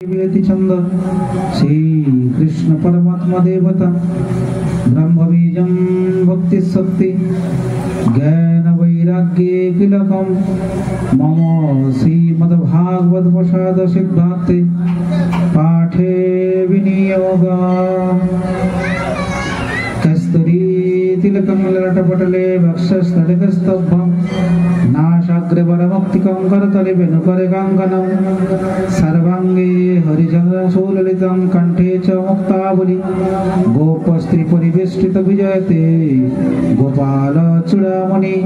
छंद श्री कृष्ण परमात्मा देवता ब्रह्म बीजं भक्ति शक्ति ज्ञान वैराग्ये किलकम मम श्रीमद्भागवत प्रसाद सिद्धान्ते पाठे विनियोग कस्तूरी तिलकं ललाटपटले वक्षस्थलकस्तब्धं नासाग्रे वरमुक्तिकं करतले वेणुकरे काङ्कणं सर्वाङ्गे हरिचन्द्रशूललितं कण्ठे च मुक्तावली गोपस्त्री परिवेष्टित विजयते गोपालचूडामणि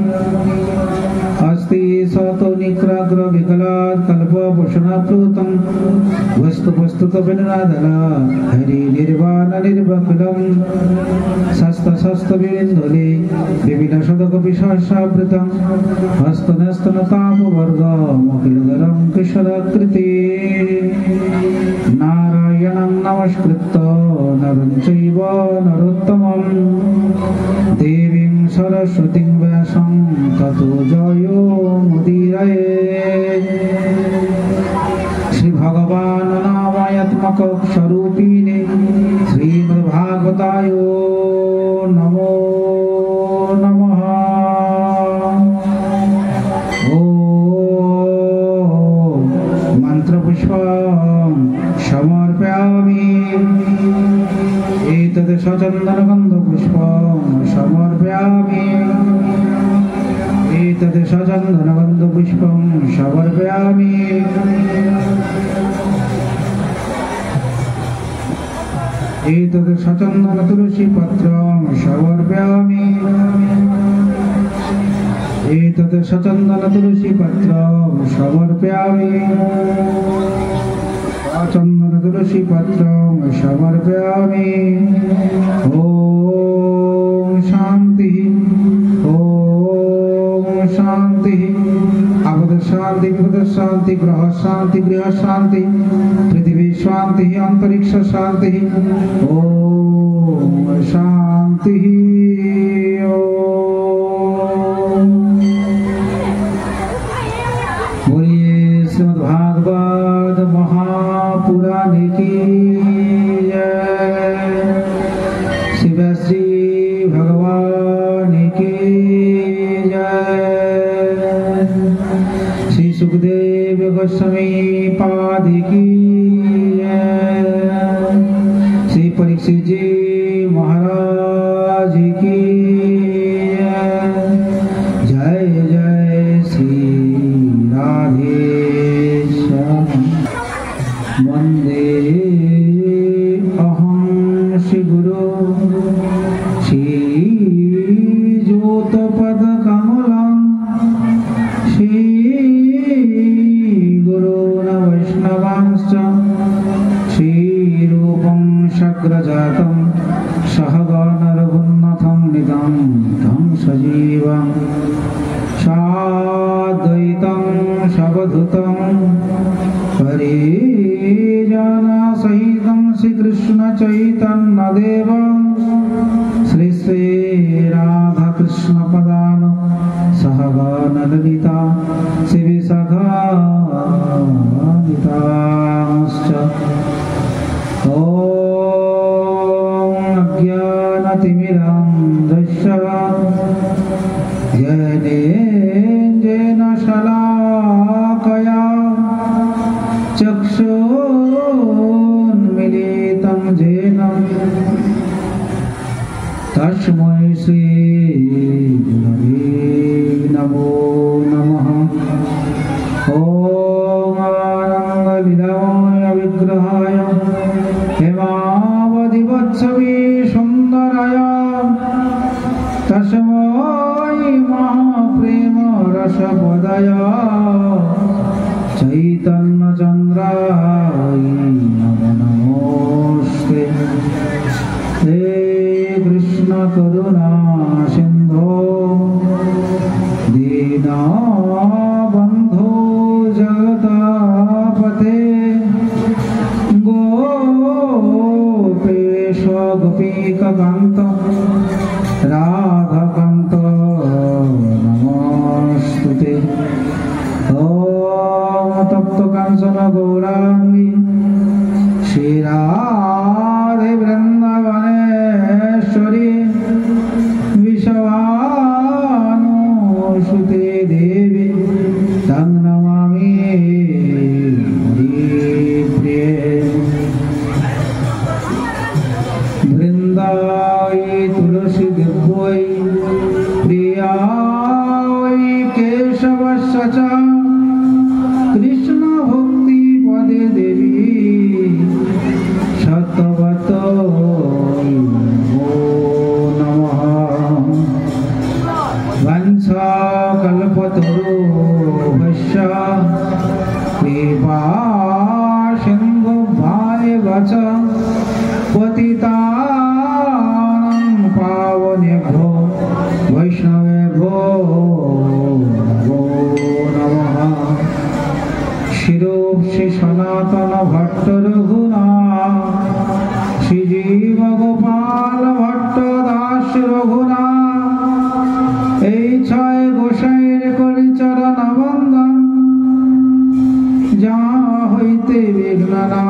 अस्ति सतो निक्राग्र विकलात् कल्पभूषणप्लुतं वस्तुतः हरि निर्वाण निर्वकुलं शस्त्रविन्दुले विविधशतकपिशाचावृतं हस्तनस्तनतापवर्गमखिलदलं किशोराकृति नारायणं नमस्कृत्य नरं चैव नरोत्तमं देवीं सरस्वतीं व्यासं ततो जयो मुदीरये श्री भगवान नामात्मक स्वरूपिणे श्रीमद्भागवताय नमो नमः। मंत्रपुष्पं समर्पयामि एतद् सचन्दनगन्धपुष्पं समर्पयामि एतद् सचन्दनगन्धपुष्पं समर्पयामि एतद् सचन्दन तुलसीपत्रं समर्पयामि एतद् सचन्दन तुलसीपत्रं समर्पयामि चन्दन तुलसीपत्रं समर्पयामि। ॐ शान्तिः ॐ शान्तिः आपद शान्ति विपद शान्ति ग्रह शान्ति गृह शान्ति पृथिवी शान्तिः अंतरिक्ष शान्तिः ॐ शान्तिः। बोलिए श्रीमद्भागवत महापुराण की जय शिव श्री भगवान की जय श्री सुखदेव गोस्वामी पाद की जय श्री परीक्षित जी महाराज की जय जय श्री राधेश्याम वंदे अहं श्री गुरु श्री ज्योतपदकमलं श्री गुरून् वैष्णवांश्च श्री रूपं शक्रजातं सहगण रघुनाथं नितं तं सजीवं साद्वैतं सवधूतं परिजनसहितं श्रीकृष्ण चैतन्यदेवं श्री श्री राधाकृष्ण पदान सहगण ललिता श्री विशाखान्वितांश्च ॐ अज्ञानतिमिरान्धस्य ज्ञानेन शलाकया चक्षुन्मीलितं येन तस्मै श्री गुरवे नमो नमः। ॐ आनन्दलीलामय विग्रहाय हेमावधिवत्सवे सुन्दराय तस्मै महाप्रेम रसपदाय चैतन्यचन्द्राय नमो नमोऽस्ते। हे कृष्ण करुणा सिन्धो दीनबन्धो जगत्पते गोपेश गोपीकान्त राधाकान्त नमोस्तुते। ॐ तप्त कांचन गौरांगी श्री राधे वृंदावनेश्वरी विश्वानुसुते देवी तं नमामि हरिप्रिये। वृंदाय तुलसी दिव्यै प्रियाय केशवस्य च कृष्ण भक्ति पदे देवी शतवतोय नमः। वंशकल्पतरुभ्यश्च कृपा सिन्धुभ्यैव च पतितानां पावनेभ्यो वैष्णवेभ्यो नमो नमः। शिरों श्री सनातन भट्ट रघुनाथ श्री जीव गोपाल भट्ट दास रघुनाथ এই ছয় গোসাইয়ের করি চরণ বন্দন যা হইতে বিঘ্ন না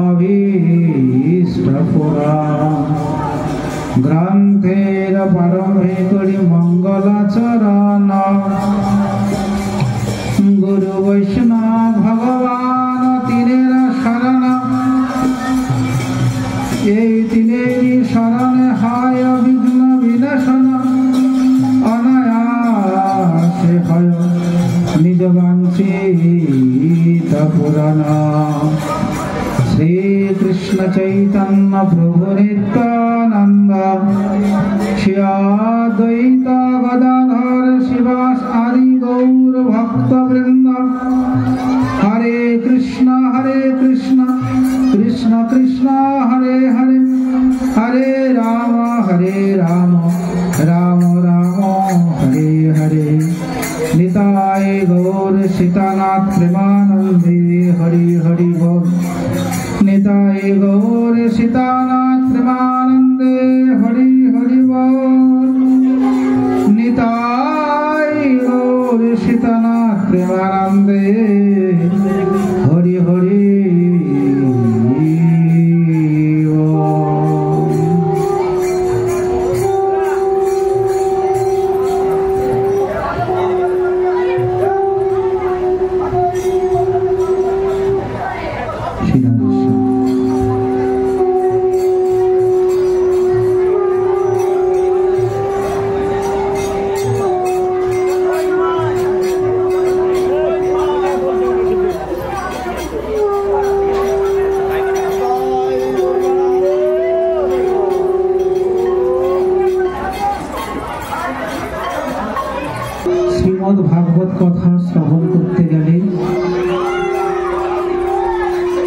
অভীষ্ট পুরাণ গ্রন্থের পারমে করি মঙ্গলাচরণ गुरु वैष्णव भगवान तीनेर शरण तीनेरी शरण हाय विघ्न विनाशन अनायासे हय निज वांछित पूरण। श्री कृष्ण चैतन्य प्रभु नित्यानंद श्री अद्वैत गदाधर शिवास आदि गौर भक्त वृंद हरे कृष्ण कृष्ण कृष्ण हरे हरे हरे राम राम राम हरे हरे। निताय गौर सीतानाथ प्रेमानंदे हरि हरि बोल। निताय गौर सीतानाथ प्रेमानंदे हरि हरि बोल। निताय गौर सीतानाथ प्रेमानंदे हरि हरि भागवत कथा श्रवण करते गले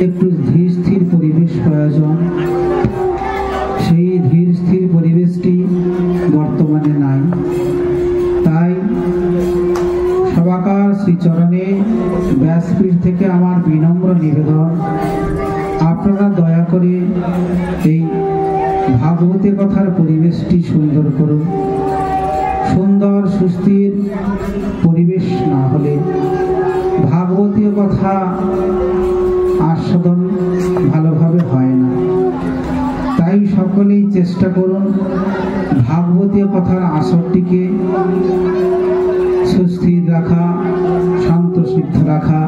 एकटू धीर स्थिर परिवेश प्रयोजन। সেই ধীর স্থির পরিবেশটি বর্তমানে নাই। তাই সবাকার শ্রীচরণে ব্যাসপীঠ থেকে আমার বিনম্র নিবেদন, আপনারা দয়া করে এই ভাগবতী কথার পরিবেশটি সুন্দর করুন। সুন্দর সুস্থির পরিবেশ না হলে ভাগবতীয় কথা আস্বাদন ভালোভাবে হয় না। তাই সকলেই চেষ্টা করুন ভাগবতীয় কথার আসরটিকে সুস্থির রাখা, শান্তশিদ্ধ রাখা।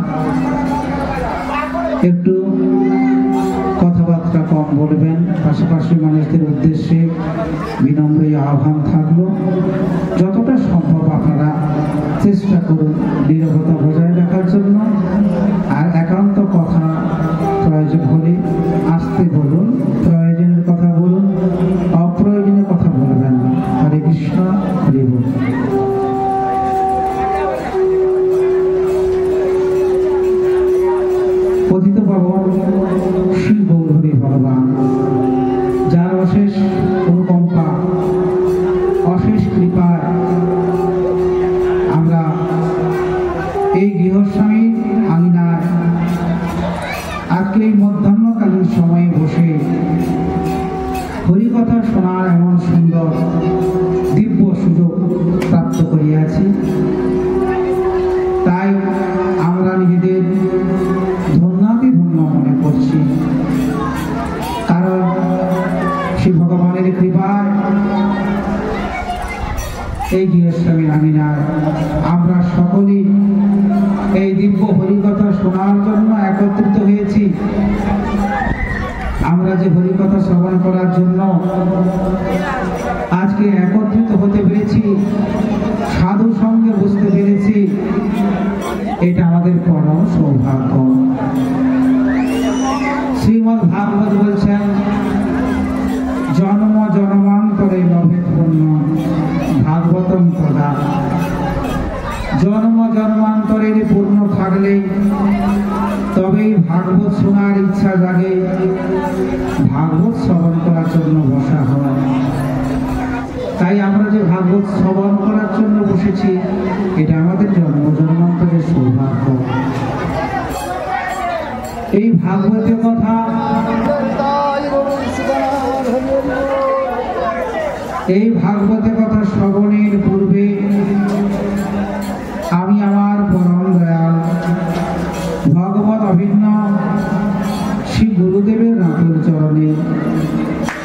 একটু কথাবার্তা কম বলবেন। পাশাপাশি মানুষদের উদ্দেশ্যে বিনম্র আহ্বান থাকলো, যতটা সম্ভব আপনারা চেষ্টা করুন নীরবতা বজায় রাখার জন্য। আর একান্ত কথা প্রয়োজন হলে আসতে বলুন, প্রয়োজনের কথা বলুন, অপ্রয়োজনীয় কথা বলবেন না। হরে কৃষ্ণ, হরি বল। পতিত পাবন শ্রী গৌরহরি ভগবান, যার অশেষ অনুকম্পা, অশেষ কৃপায় আমরা এই গৃহস্বামী আঙিনায় আজকে এই মধ্যাহ্নকালীন সময়ে বসে হরিকথা শোনার এমন সুন্দর দিব্য সুযোগ প্রাপ্ত করিয়াছি। তাই আমরা নিজেদের ধন্যাতি ধন্য মনে করি। এই গৃহস্বামী আমিনায় আমরা সকলেই এই দিব্য হরিকথা শোনার জন্য একত্রিত হয়েছি। আমরা যে হরিকথা শ্রবণ করার জন্য আজকে একত্রিত হতে পেরেছি, সাধু সঙ্গে বসতে পেরেছি, এটা আমাদের পরম সৌভাগ্য। শ্রীমদ্ ভাগবত বলছেন, জন্ম জন্মান্তরে লভেত পুণ্য ভাগবতম তদা। জন্ম জন্মান্তরের পূর্ণ থাকলেই তবেই ভাগবত শোনার ইচ্ছা জাগে, ভাগবত শ্রবণ করার জন্য বসা হয়। তাই আমরা যে ভাগবত শ্রবণ করার জন্য বসেছি, এটা আমাদের জন্ম জন্মান্তরের সৌভাগ্য। এই ভাগবতের কথা, এই ভাগবতের কথা শ্রবণের পূর্বে আমি আমার পরম দয়াল ভগবত অভিন্ন শ্রী গুরুদেবের রাতুল চরণে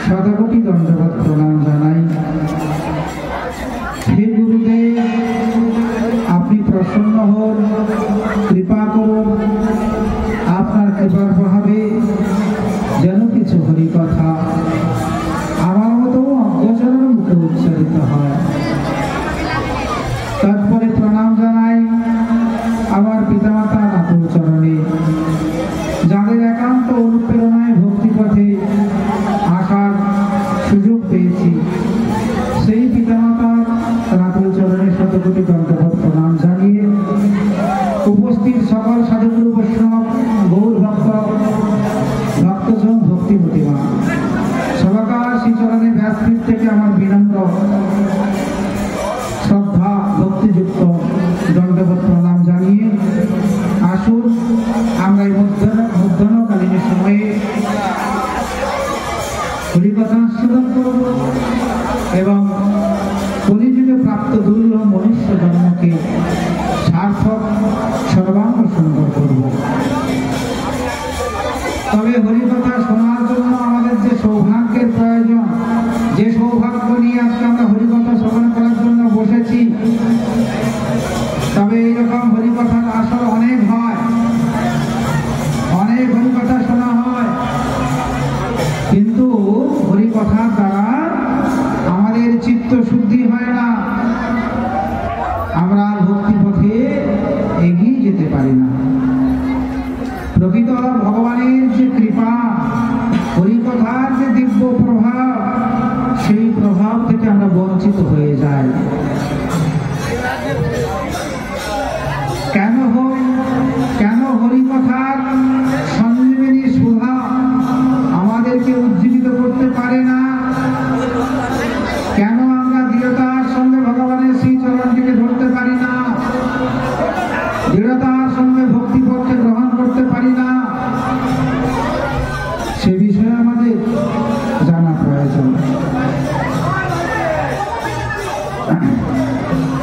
শতকোটি দণ্ডবত প্রণাম জানাই। হে গুরুদেব, আপনি প্রসন্ন হন, কৃপা করুন। আপনার কৃপার প্রভাবে যেন কিছু হরিকথা আমার মতো অজ্ঞজনের মুখে উচ্চারিত হয়। তারপরে প্রণাম জানাই আমার পিতামাতা রাতুল চরণে, যাদের একান্ত অনুপ্রেরণায় ভক্তিপথে আসার সুযোগ পেয়েছি। সেই পিতামাতার রাতুল চরণে শতকোটি দণ্ডবত প্রণাম জানিয়ে উপস্থিত সকল সাধুগুরু বৈষ্ণব, গৌর ভক্ত, ভক্তজন, ভক্তি প্রতিমা সবাকার শ্রীচরণে ব্যাসপীঠ থেকে আমার বিনম্র শ্রদ্ধা ভক্তিযুক্ত দণ্ডবত প্রণাম জানিয়ে আসুন আমরা এই মধ্যাহ্নকালীন সময়ে হরিকথা আস্বাদন করব এবং কলিযুগে প্রাপ্ত দুর্লভ মনুষ্য জন্মকে সার্থক সর্বাঙ্গ সুন্দর করব। তবে হরিকথা শোনার জন্য আমাদের যে সৌভাগ্যের প্রয়োজন, যে সৌভাগ্য নিয়ে আজকে আমরা হরিকথা শ্রবণ করার জন্য বসেছি, তবে এইরকম হরিকথার আসর অনেক হয়, অনেক হরিকথা শোনা হয়, কিন্তু হরিকথার দ্বারা আমাদের চিত্ত শুদ্ধি হয় না, আমরা ভক্তিপথে এগিয়ে যেতে পারি না। প্রকৃত ভগবানের যে কৃপা, হরিকথার যে দিব্য প্রভাব, সেই প্রভাব থেকে আমরা বঞ্চিত হয়ে যাই। কেন হরিকথার সঞ্জীবনী সুধা আমাদেরকে উজ্জীবিত করতে পারে না? কেন আমরা দৃঢ়তার সঙ্গে ভগবানের শ্রীচরণটিকে ধরতে পারি না? দৃঢ়তার সঙ্গে ভক্তিপথকে গ্রহণ করতে পারি না? সে বিষয়ে আমাদের জানা প্রয়োজন।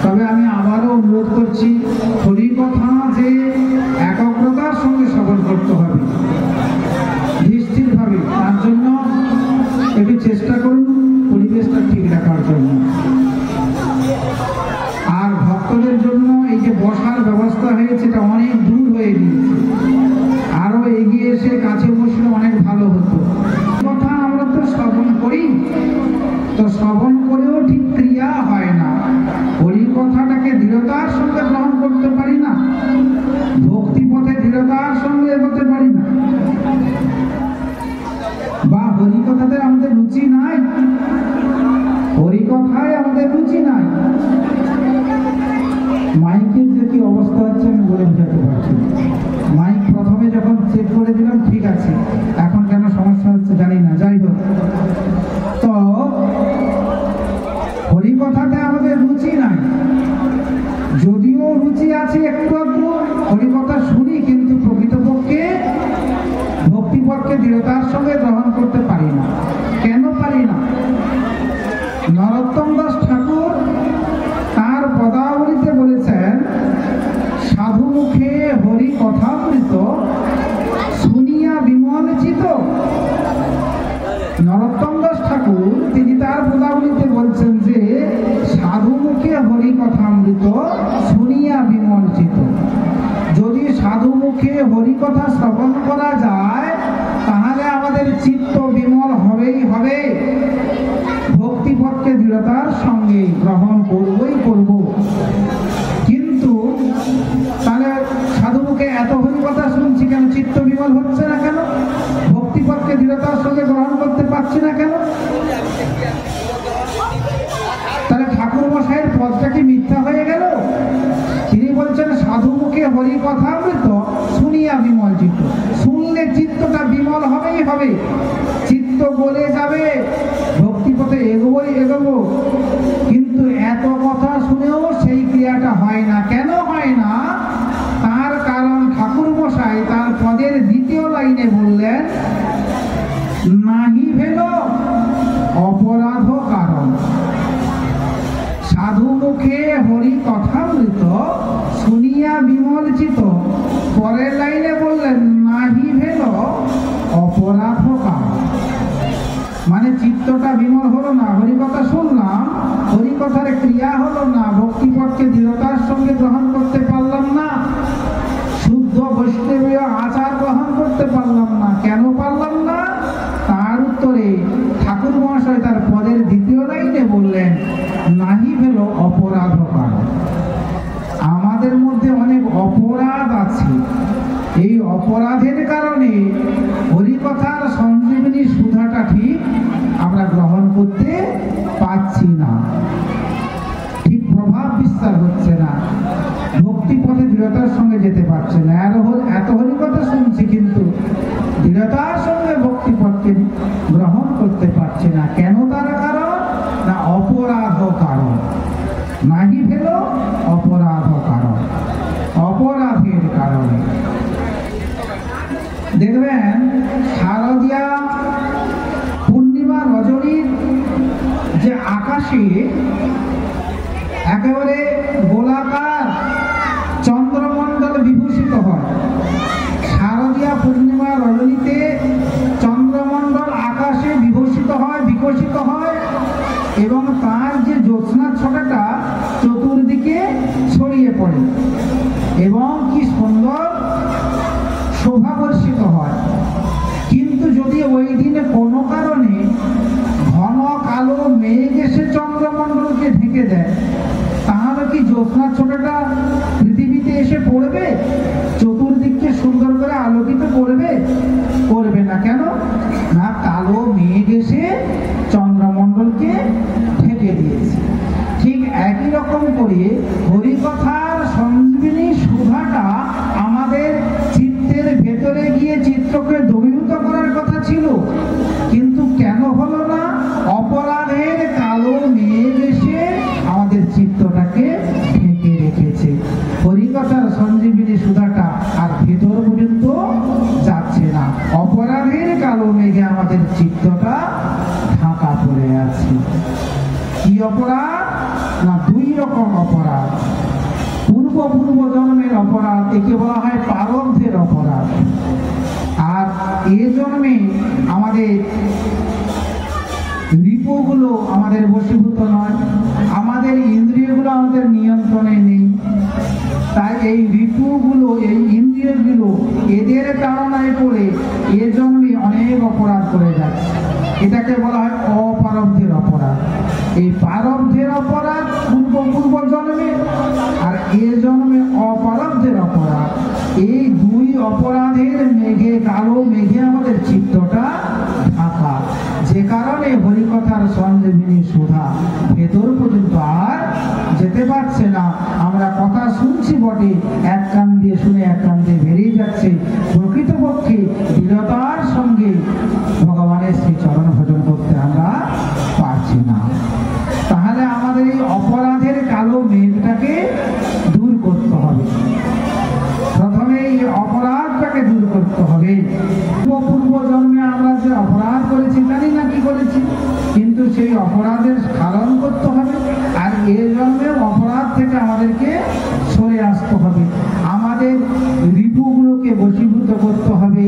তবে আমি আবারও অনুরোধ করছি, হরিকথা যে একাগ্রতার সঙ্গে শ্রবণ করতে হবে, নিশ্চিতভাবে। তার জন্য একটু চেষ্টা করুন পরিবেশটা ঠিক রাখার জন্য। আর ভক্তদের জন্য এই যে বসার ব্যবস্থা হয়েছে, এটা অনেক দূর হয়ে গিয়েছে, আরো এগিয়ে এসে কাছে বসলে অনেক ভালো হতো। কথা আমরা তো শ্রবণ করি, তো শ্রবণ করেও ঠিক ক্রিয়া হয় না। হরিকথাটাকে দৃঢ়তার সঙ্গে গ্রহণ করতে পারি না, ভক্তিপথে দৃঢ়তার সঙ্গে এগোতে পারি না, বা হরিকথাতে আমাদের রুচি নাই, হরিকথায় আমাদের রুচি নাই। মাইকের যে কি অবস্থা হচ্ছে আমি বলে বোঝাতে পারছি। মাইক প্রথমে যখন চেক করে দিলাম ঠিক আছে, এখন কেন সমস্যা হচ্ছে জানি না। যাই হোক, তো হরিকথাতে আমাদের রুচি নাই, যদিও রুচি আছে একটু একটু, হরিকথা শুনি, কিন্তু প্রকৃতপক্ষে ভক্তিপথকে দৃঢ়তার সঙ্গে গ্রহণ করতে পারি না। কেন পারি না? নরোত্তম দাস ঠাকুর তার পদাবলীতে বলেছেন, সাধু মুখে হরি কথামৃত শুনিয়া সাধু মুখে হরিকথা শ্রবণ করা যায়, তাহলে আমাদের চিত্ত বিমল হবেই হবে। ভক্তিপথকে দৃঢ়তার সঙ্গে গ্রহণ করবই করব। কিন্তু তাহলে সাধু মুখে এত হরিকথা শুনছি কেন, চিত্ত বিমল হচ্ছে না কেন? ভক্তিপথকে দৃঢ়তার সঙ্গে গ্রহণ করতে পারছি না কেন? তাহলে ঠাকুর মশাইয়ের পদটা কি মিথ্যা হয়ে গেল? তিনি বলছেন সাধু মুখে হরি কথা অমৃত শুনিয়া বিমল চিত্ত। শুনলে চিত্তটা বিমল হবেই হবে, চিত্ত বলে যাবে, ভক্তিপথে এগোবই এগোবো। কিন্তু এত কথা শুনেও সেই ক্রিয়াটা হয় না। কেন হয় না? তার কারণ ঠাকুর মশাই তার পদের দ্বিতীয় লাইনে বললেন, নাহি ভেল অপরাধ কারণ। সাধু মুখে হরি কথামৃত শুনিয়া বিমল চিত, পরের লাইনে বললেন নাহি ভেল অপরাধ কারণ। মানে চিত্তটা বিমল হলো না, হরিকথা শুনলাম, হরিকথার ক্রিয়া হলো না, ভক্তিপথকে দৃঢ়তার সঙ্গে গ্রহণ করতে পারলাম না, শুদ্ধ বৈষ্ণবীয় আচার গ্রহণ করতে পারলাম না। কেন পারলাম না? তার উত্তরে ঠাকুর মহাশয় তার পদের দ্বিতীয় লাইনে বললেন, নাহি ভেল অপরাধ কারণ। আমাদের মধ্যে অনেক অপরাধ আছে, এই অপরাধের কারণে হরিকথার সঞ্জীবনী সুধাটা ঠিক আমরা গ্রহণ করতে পারছি না, ঠিক প্রভাব বিস্তার হচ্ছে না, ভক্তি পথে দৃঢ়তার সঙ্গে যেতে পারছে না। এত হরিকথা শুনছি কিন্তু দৃঢ়তার সঙ্গে ভক্তি পথকে গ্রহণ করতে পারছে না। কেন? তার কারণ না অপরাধ কারণ। নাহি ভেল অপরাধ কারণ, অপরাধের কারণে। দেখবেন শারদীয়া পূর্ণিমা রজনীর যে আকাশে একেবারে গোলাকার চন্দ্রমণ্ডল বিভূষিত হয়, শারদীয়া পূর্ণিমা রজনীতে চন্দ্রমণ্ডল আকাশে বিভূষিত হয়, বিকশিত হয়, এবং তার যে জ্যোৎস্না ছটাটা চতুর্দিকে ছড়িয়ে পড়ে এবং কি সুন্দর শোভাবর্ষিত হয়। কিন্তু যদি ওই দিনে কোনো কারণে ঘন কালো মেঘ এসে চন্দ্রমণ্ডলকে ঢেকে দেয়, তাহলে কি জ্যোৎস্না ছোটটা পৃথিবীতে এসে পড়বে? চতুর্দিককে সুন্দর করে আলোকিত করবে? করবে না। কেন না? কালো মেঘ এসে চন্দ্রমণ্ডলকে ঢেকে দিয়েছে। ঠিক একই রকম করে হরিকথার সঞ্জীবনী সুধাটা আমাদের চিত্তের ভেতরে গিয়ে চিত্রকে দ্রবীভূত করার কথা ছিল, কিন্তু কেন হলো না? অপরাধের কালো মেঘ এসে আমাদের চিত্তটাকে ঢেকে রেখেছে। হরিকথার সঞ্জীবনী সুধাটা আর ভেতর পর্যন্ত যাচ্ছে না, অপরাধের কালো মেঘে আমাদের চিত্তটা ঢাকা পড়ে আছে। কি অপরাধ? না দুই রকম অপরাধ। পূর্ব জন্মের অপরাধ, একে বলা হয় প্রারব্ধের অপরাধ। আর এ জন্মে আমাদের রিপুগুলো আমাদের বশীভূত নয়, আমাদের ইন্দ্রিয়গুলো আমাদের নিয়ন্ত্রণে নেই। তাই এই ঋতুগুলো, এই ইন্দ্রিয়গুলো এদের তাড়নায় পড়ে এ জন্মে অনেক অপরাধ করে যাচ্ছে। এটাকে বলা হয় অপ্রারব্ধের অপরাধ। এই প্রারব্ধের অপরাধ পূর্ব জন্মে, আর এ জন্মে অপ্রারব্ধের অপরাধ। এই দুই অপরাধের মেঘে, কালো মেঘে আমাদের চিত্তটা ঢাকা, যে কারণে হরিকথার সঞ্জীবনী সুধা ভেতর পর্যন্ত আর যেতে পারছে না। আমরা কথা শুনছি বটে, এক কান দিয়ে শুনে এক কান দিয়ে বেরিয়ে যাচ্ছে, প্রকৃতপক্ষে দৃঢ়তার সঙ্গে ভগবানের শ্রী চরণ ভজন করতে আমরা পারছি না। তাহলে আমাদের এই অপরাধের কালো মেঘটাকে দূর করতে হবে। প্রথমে এই অপরাধটাকে দূর করতে হবে। পূর্ব জন্মে আমরা যে অপরাধ করেছি জানি না কি করেছি, কিন্তু সেই অপরাধের স্মরণ করতে হবে। আর এ জন্মে অপরাধ থেকে আমাদেরকে সরে আসতে হবে, আমাদের রিপুগুলোকে বশীভূত করতে হবে,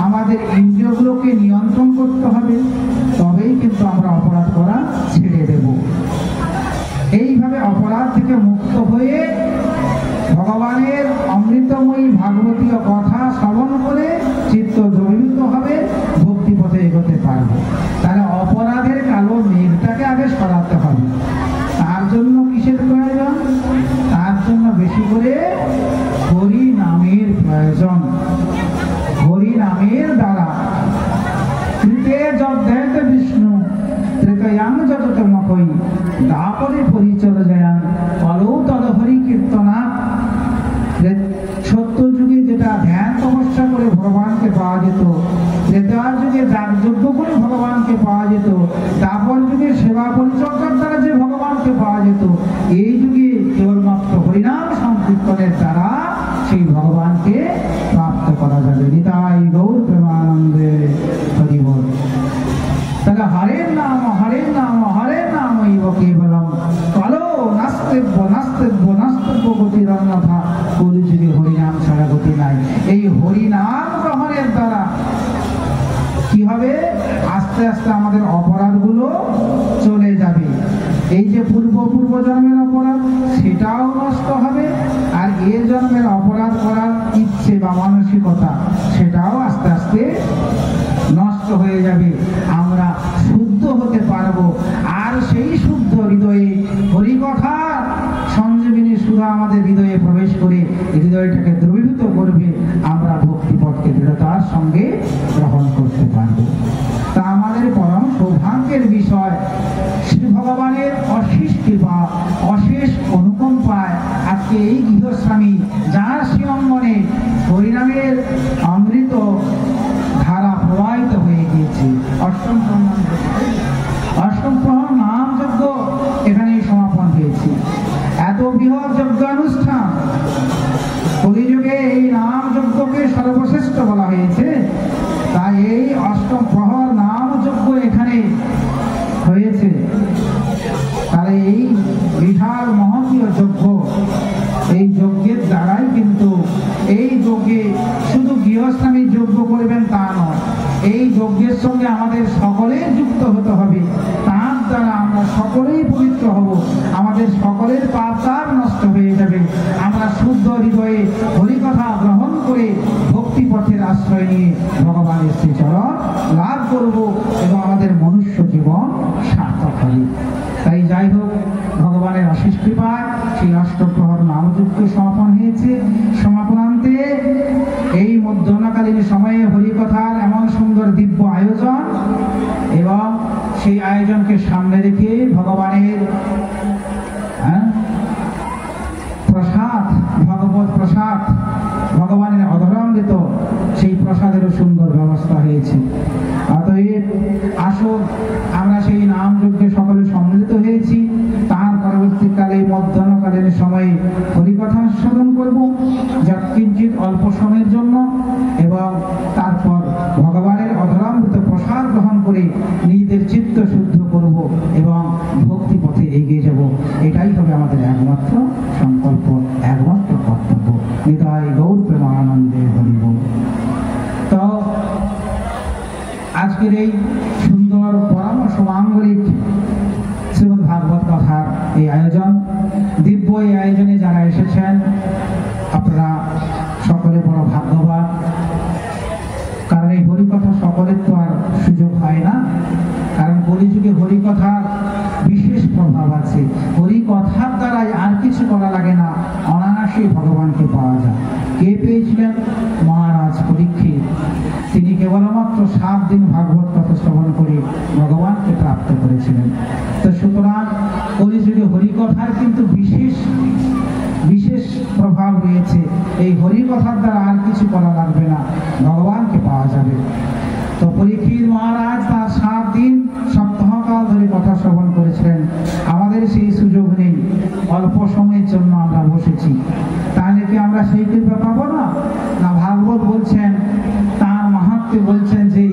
আমাদের ইন্দ্রিয়গুলোকে নিয়ন্ত্রণ করতে হবে, তবেই কিন্তু আমরা অপরাধ করা ছেড়ে দেব। এইভাবে অপরাধ থেকে মুক্ত হয়ে ভগবানের অমৃতময়ী ভাগবতীয় নামের দ্বারা কৃতে যদ্ধেত বিষ্ণু ত্রেতয়াং যততমকই দাপরে পরিচর্যায়াং অলৌ তদহরি কীর্তনা। সত্য যুগে যেটা ধ্যান তপস্যা করে ভগবানকে পাওয়া যেত, ত্রেতার যুগে যাগযজ্ঞ করে ভগবানকে পাওয়া যেত, দাপর যুগে সেবা পরিচর্যার দ্বারা যে ভগবানকে পাওয়া যেত, এই যুগে কেবলমাত্র হরিনাম সংকীর্তনের দ্বারা সেই ভগবানকে প্রাপ্ত করা যাবে। নিতাই গৌর প্রেমানন্দে হরি বল। তাহলে হরের নাম হরের নাম হরের নাম কেবলম কালো নাস্তেব্য নাস্তেব্য নাস্তেব্য গতির অন্যথা। কলিযুগে হরিনাম ছাড়া গতি নাই। এই হরিনাম গ্রহণের দ্বারা কি হবে? আস্তে আস্তে আমাদের অপরাধগুলো চলে যাবে। এই যে পূর্ব জন্মের অপরাধ সেটাও নষ্ট হবে, আর এ জন্মের অপরাধ করার ইচ্ছে বা মানসিকতা সেটাও আস্তে আস্তে নষ্ট হয়ে যাবে। আমরা শুদ্ধ হতে পারবো, আর সেই শুদ্ধ হৃদয়ে হরিকথা সঞ্জীবিনী সুধা আমাদের হৃদয়ে প্রবেশ করে হৃদয়টাকে দ্রবীভূত করবে। আমরা ভক্তিপথকে দৃঢ়তার সঙ্গে গ্রহণ করতে পারবো। তা আমাদের পরম সৌভাগ্যের বিষয়, শ্রী ভগবানের অশেষ কৃপা অশেষ অনুকম্পায় আজকে এই গৃহস্বামী যার শ্রীঅঙ্গনে হরিনামের অমৃত ধারা প্রবাহিত হয়ে গিয়েছে। অষ্টম প্রহর নাম যজ্ঞ এখানে সমাপন হয়েছে। এত বৃহৎ যজ্ঞানুষ্ঠান, কলিযুগে এই নাম যজ্ঞকে সর্বশ্রেষ্ঠ বলা হয়েছে। তাই এই অষ্টম প্রহর নাম যজ্ঞ এখানে হয়েছে। তাহলে এই বিশাল মহতীয় যজ্ঞ, এই যজ্ঞের দ্বারাই কিন্তু এই যজ্ঞে শুধু গৃহস্বামী যজ্ঞ করবেন তা নয়, এই যজ্ঞের সঙ্গে আমাদের সকলের যুক্ত হতে হবে। তার দ্বারা আমরা সকলেই পবিত্র হব, আমাদের সকলের পাপ তাপ নষ্ট হয়ে যাবে। আমরা শুদ্ধ হৃদয়ে হরিকথা গ্রহণ করে ভক্তি পথের আশ্রয় নিয়ে ভগবানের শ্রীচরণ লাভ করব এবং আমাদের মনুষ্য জীবন সার্থক হবে। তাই যাই হোক, ভগবানের অশেষ কৃপায় সেই অষ্টপ্রহর নামযজ্ঞ সমাপন হয়েছে। সমাপনান্তে এই মধ্যকালীন সময়ে হরিকথার এমন সুন্দর দিব্য আয়োজন এবং সেই আয়োজনকে সামনে রেখে ভগবানের প্রসাদ, ভগবত প্রসাদ, ভগবানের অধরামৃত সেই প্রসাদেরও সুন্দর ব্যবস্থা হয়েছে। অতএব আসুন আমরা সেই নাম যজ্ঞে সকলে সম্মিলিত হয়েছি। তার পরবর্তীকালে মধ্যকালীন সময়ে হরিকথা আস্বাদন করব যা কিঞ্চিত অল্প সময়ের জন্য, এবং তারপর ভগবানের অধরামৃত প্রসাদ গ্রহণ করে নিজেদের চিত্ত শুদ্ধ করব এবং ভক্তি পথে এগিয়ে যাব। এটাই হবে আমাদের একমাত্র সংকল্প, একমাত্র কর্তব্য। নিতাই গৌর প্রেমানন্দে হরি বল। তো আজকের এই সুন্দর পরামর্শ মাঙ্গলিক শ্রীমদ্ ভাগবত কথার এই আয়োজন, দিব্য এই আয়োজনে যারা এসেছেন আপনারা সকলে বড় ভাগ্যবান। কারণ এই হরিকথা সকলের তো আর সুযোগ হয় না, কারণ কলিযুগে হরিকথার বিশেষ প্রভাব আছে। হরিকথার দ্বারাই আর কিছু করা লাগে না, অনায়াসেই ভগবানকে পাওয়া যায়। কে পেয়েছিলেন? মহারাজ পরীক্ষিত। তিনি কেবলমাত্র 7 দিন ভাগবত কথা শ্রবণ করে ভগবানকে প্রাপ্ত করেছিলেন। তো সুতরাং কলিযুগে হরিকথার কিন্তু বিশেষ প্রভাব রয়েছে। এই হরিকথার দ্বারা আর কিছু করা লাগবে না, ভগবানকে পাওয়া যাবে। তো পরীক্ষিত মহারাজ তার 7 দিন সপ্তাহকাল ধরে কথা শ্রবণ করেছিলেন। আমাদের সেই সুযোগ নেই, অল্প সময়ের জন্য আমরা বসেছি, তাহলে কি আমরা সেই কৃপা পাবো না? না, ভাগবত বলছেন, তার মাহাত্ম্যে বলছেন যে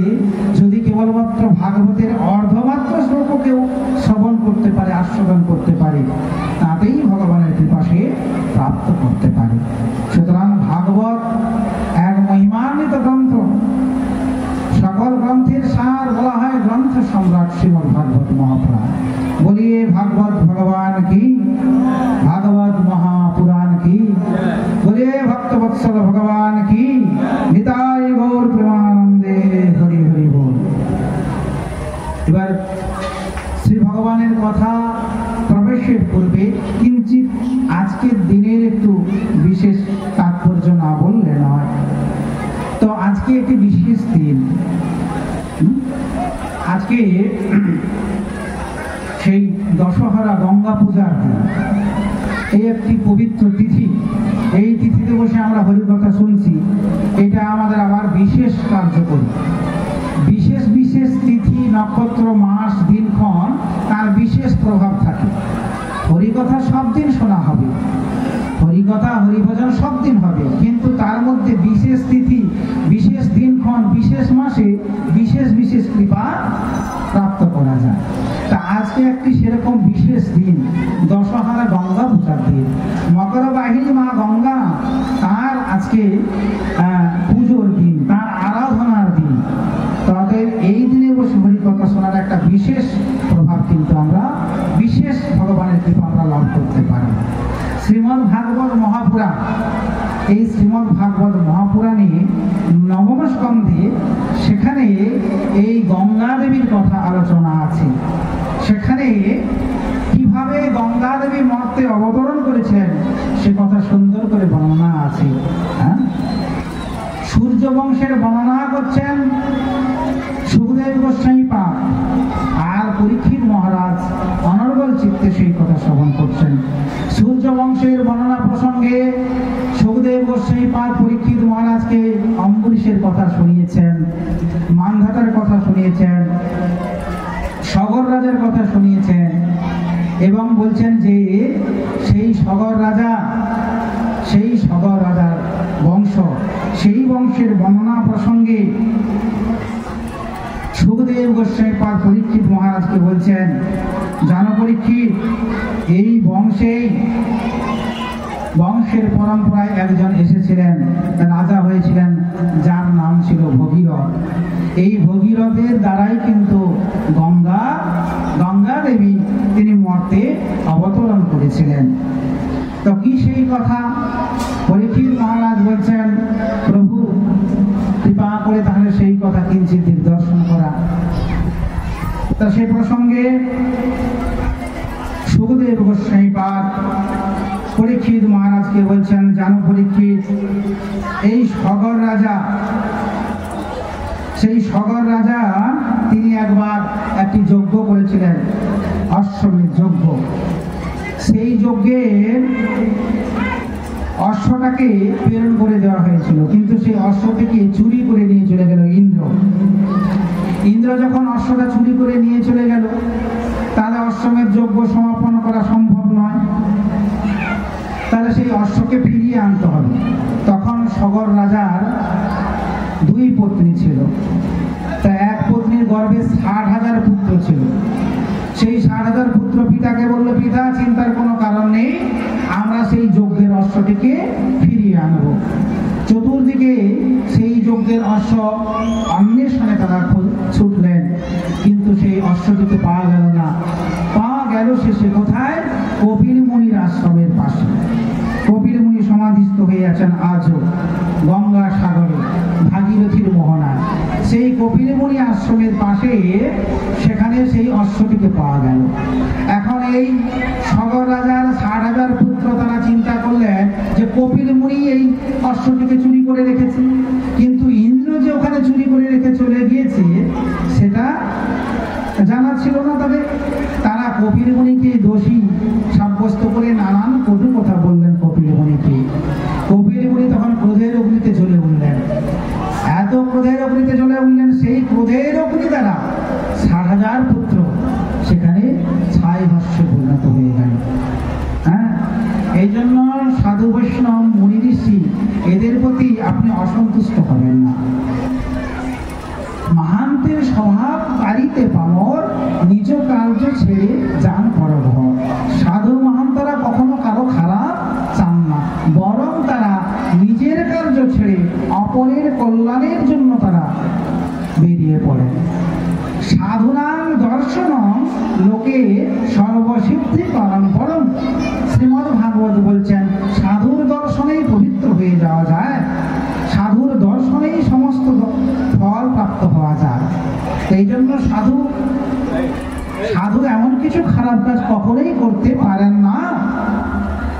যদি কেবলমাত্র ভাগবতের অর্ধমাত্র শ্লোককেও শ্রবণ করতে পারে, আস্বাদন করতে পারে, তাতেই ভগবানের কৃপা সে প্রাপ্ত করতে পারে। সুতরাং ভাগবত এক মহিমান্বিত গ্রন্থ। সকল গ্রন্থের সার বলা হয় গ্রন্থ সম্রাট শ্রীমদ্ ভাগবত মহাপুরাণ। বলিয়ে ভাগবত ভগবান কি, ভাগবত মহাপুরাণ কি, বলিয়ে ভক্তবৎসল ভগবান কি। নিতাই গৌর প্রেমানন্দে হরি হরি বল। এবার শ্রী ভগবানের কথা প্রবেশের পূর্বে কিঞ্চিত আজকের দিনের একটু বিশেষ তাৎপর্য না বললে নয়। তো আজকে একটি বিশেষ আজকে সেই দশহরা গঙ্গা পূজার দিন, এই একটি পবিত্র তিথি। এই তিথিতে বসে আমরা হরিকথা শুনছি, এটা আমাদের আবার বিশেষ কার্যকরী। বিশেষ বিশেষ তিথি, নক্ষত্র, মাস, দিনক্ষণ তার বিশেষ প্রভাব থাকে। হরিকথা সব দিন শোনা হবে, হরিকথা হরিভজন সব দিন হবে, কিন্তু তার মধ্যে বিশেষ তিথি, বিশেষ দিনক্ষণ, বিশেষ মাসে বিশেষ বিশেষ কৃপা প্রাপ্ত করা যায়। তা আজকে একটি সেরকম বিশেষ দিন, দশহরা গঙ্গা পূজার দিন। মকর বাহিনী মা গঙ্গা, তার আজকে পুজোর দিন, তার আরাধনার দিন। তাদের এই দিনে বসে হরিকথা শোনার একটা বিশেষ প্রভাব কিন্তু আমরা, বিশেষ ভগবানের কৃপা আমরা লাভ করতে পারি। শ্রীমদ্ ভাগবত মহাপুরাণ, এই শ্রীমদ্ ভাগবত মহাপুরাণে নবম স্কন্ধে, সেখানে এই গঙ্গা দেবীর কথা আলোচনা আছে। সেখানে কিভাবে গঙ্গা দেবী মর্তে অবতরণ করেছেন সে কথা সুন্দর করে বর্ণনা আছে। সূর্য বংশের বর্ণনা করছেন সুখদেব গোস্বামী পাদ, আর পরীক্ষিত মহারাজ অনর্গল চিত্তে সেই কথা শ্রবণ করছেন। সূর্য বংশের বর্ণনা প্রসঙ্গে সুখদেব গোস্বামী পাদ পরীক্ষিত মহারাজকে অম্বরীশের কথা শুনিয়েছেন, মানধাতার কথা শুনিয়েছেন, সগর রাজার কথা শুনিয়েছেন, এবং বলছেন যে সেই সগর রাজার বংশ, সেই বংশের বর্ণনা প্রসঙ্গে সুখদেব গোস্বামী পাদ পরীক্ষিত মহারাজকে বলছেন, জানো পরীক্ষিত, এই বংশের পরম্পরায় একজন এসেছিলেন, রাজা হয়েছিলেন, যার নাম ছিল ভগীরথ। এই ভগীরথের দ্বারাই কিন্তু গঙ্গা দেবী তিনি মর্তে অবতরণ করেছিলেন। তো কি সেই কথা? পরীক্ষিত মহারাজ বলছেন, প্রভু কৃপা করে তাহলে সেই কথা কিঞ্চিৎ দিগদর্শন করা। তা সেই প্রসঙ্গে সুখদেব গোস্বামী পাদ পরীক্ষিত মহারাজকে বলছেন, জানো পরীক্ষিত, এই সগর রাজা তিনি একবার একটি যজ্ঞ করেছিলেন, অশ্বমেধ যজ্ঞ। সেই যজ্ঞে অশ্বটাকে প্রেরণ করে দেওয়া হয়েছিল, কিন্তু সেই অশ্বটিকে চুরি করে নিয়ে চলে গেল ইন্দ্র। যখন অশ্বটা চুরি করে নিয়ে চলে গেল, তাহলে অশ্বমেধ যজ্ঞ সমাপন করা সম্ভব নয়, তাহলে সেই অশ্বকে ফিরিয়ে আনতে হবে। তখন সগর রাজার 2 পত্নী ছিল, তা এক পত্নীর গর্ভে 60,000 পুত্র ছিল। সেই 60,000 পুত্র পিতাকে বলল, পিতা চিন্তার কোনো কারণ নেই, আমরা সেই যজ্ঞের অশ্বটিকে ফিরিয়ে আনব। চতুর্দিকে সেই যজ্ঞের অশ্ব অন্বেষণে তারা ছুটলেন, কিন্তু সেই অশ্বটিকে পাওয়া গেল না। পাওয়া গেল শেষে কোথায়? কপিল মুনির আশ্রমের পাশে। কপিল মুনি সমাধিস্থ হয়ে আছেন আজও গঙ্গা সাগরে, ভাগীরথীর মোহনায়। সেই কপিল মুনি আশ্রমের পাশে সেখানে সেই অশ্বটিকে পাওয়া গেল। এখন এই সগর রাজার 60,000 পুত্র তারা চিন্তা করলেন যে কপিল মুনি এই অশ্বটিকে চুরি করে রেখেছে, কিন্তু ইন্দ্র যে ওখানে চুরি করে রেখে চলে গিয়েছে সেটা জানা ছিল না তাদের। তারা কপিল মুনিকে দোষী সাব্যস্ত করে নানান কটু কথা বললেন কপিল মুনিকে। কপিল মুনি তখন ক্রোধের অগ্নিতে জ্বলে উঠলেন, এত ক্রোধের অগ্নিতে জ্বলে উঠলেন, সেই ক্রোধের অগ্নি দ্বারা 60,000 পুত্র সেখানে ছাই ভস্মে পরিণত হয়ে গেল। এই জন্য সাধু বৈষ্ণব মুনি ঋষি এদের প্রতি আপনি অসন্তুষ্ট হবেন না। মহান্তের স্বভাব কারিতে পামর, নিজ কার্য ছেড়ে যান পরভর। সাধু মহান্তরা কখনো কারো খারাপ চান না, বরং তারা নিজের কার্য ছেড়ে অপরের কল্যাণের জন্য তারা বেরিয়ে পড়েন। সাধুনাং দর্শনম লোকে সর্বসিদ্ধি পরম। শ্রীমদ্ ভাগবত বলছেন, সাধুর দর্শনেই পবিত্র হয়ে যাওয়া যায়, সাধুর দর্শনেই সমস্ত ফল প্রাপ্ত হওয়া যায়। এই জন্য সাধু এমন কিছু খারাপ কাজ কখনোই করতে পারেন না।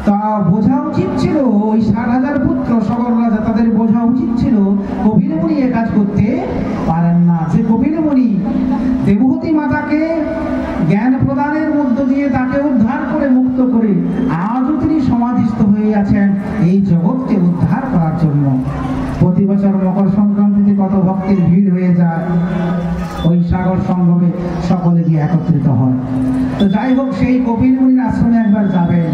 তা বোঝা উচিত ছিল ওই 60,000 পুত্র সগর রাজা, তাদের বোঝা উচিত ছিল কপিল মুনি এ কাজ করতে পারেন না। যে কপিল মুনি প্রদানের মধ্য দিয়ে তাকে উদ্ধার করে মুক্ত করে আজও তিনি সমাধিস্থ হয়ে আছেন এই জগৎকে উদ্ধার করার জন্য। প্রতি বছর মকর সংক্রান্তিতে কত ভক্তের ভিড় হয়ে যায়, ওই সাগর সঙ্গমে সকলে গিয়ে একত্রিত হয়। তো যাই হোক, সেই কপিল মুনির আশ্রমে একবার যাবেন,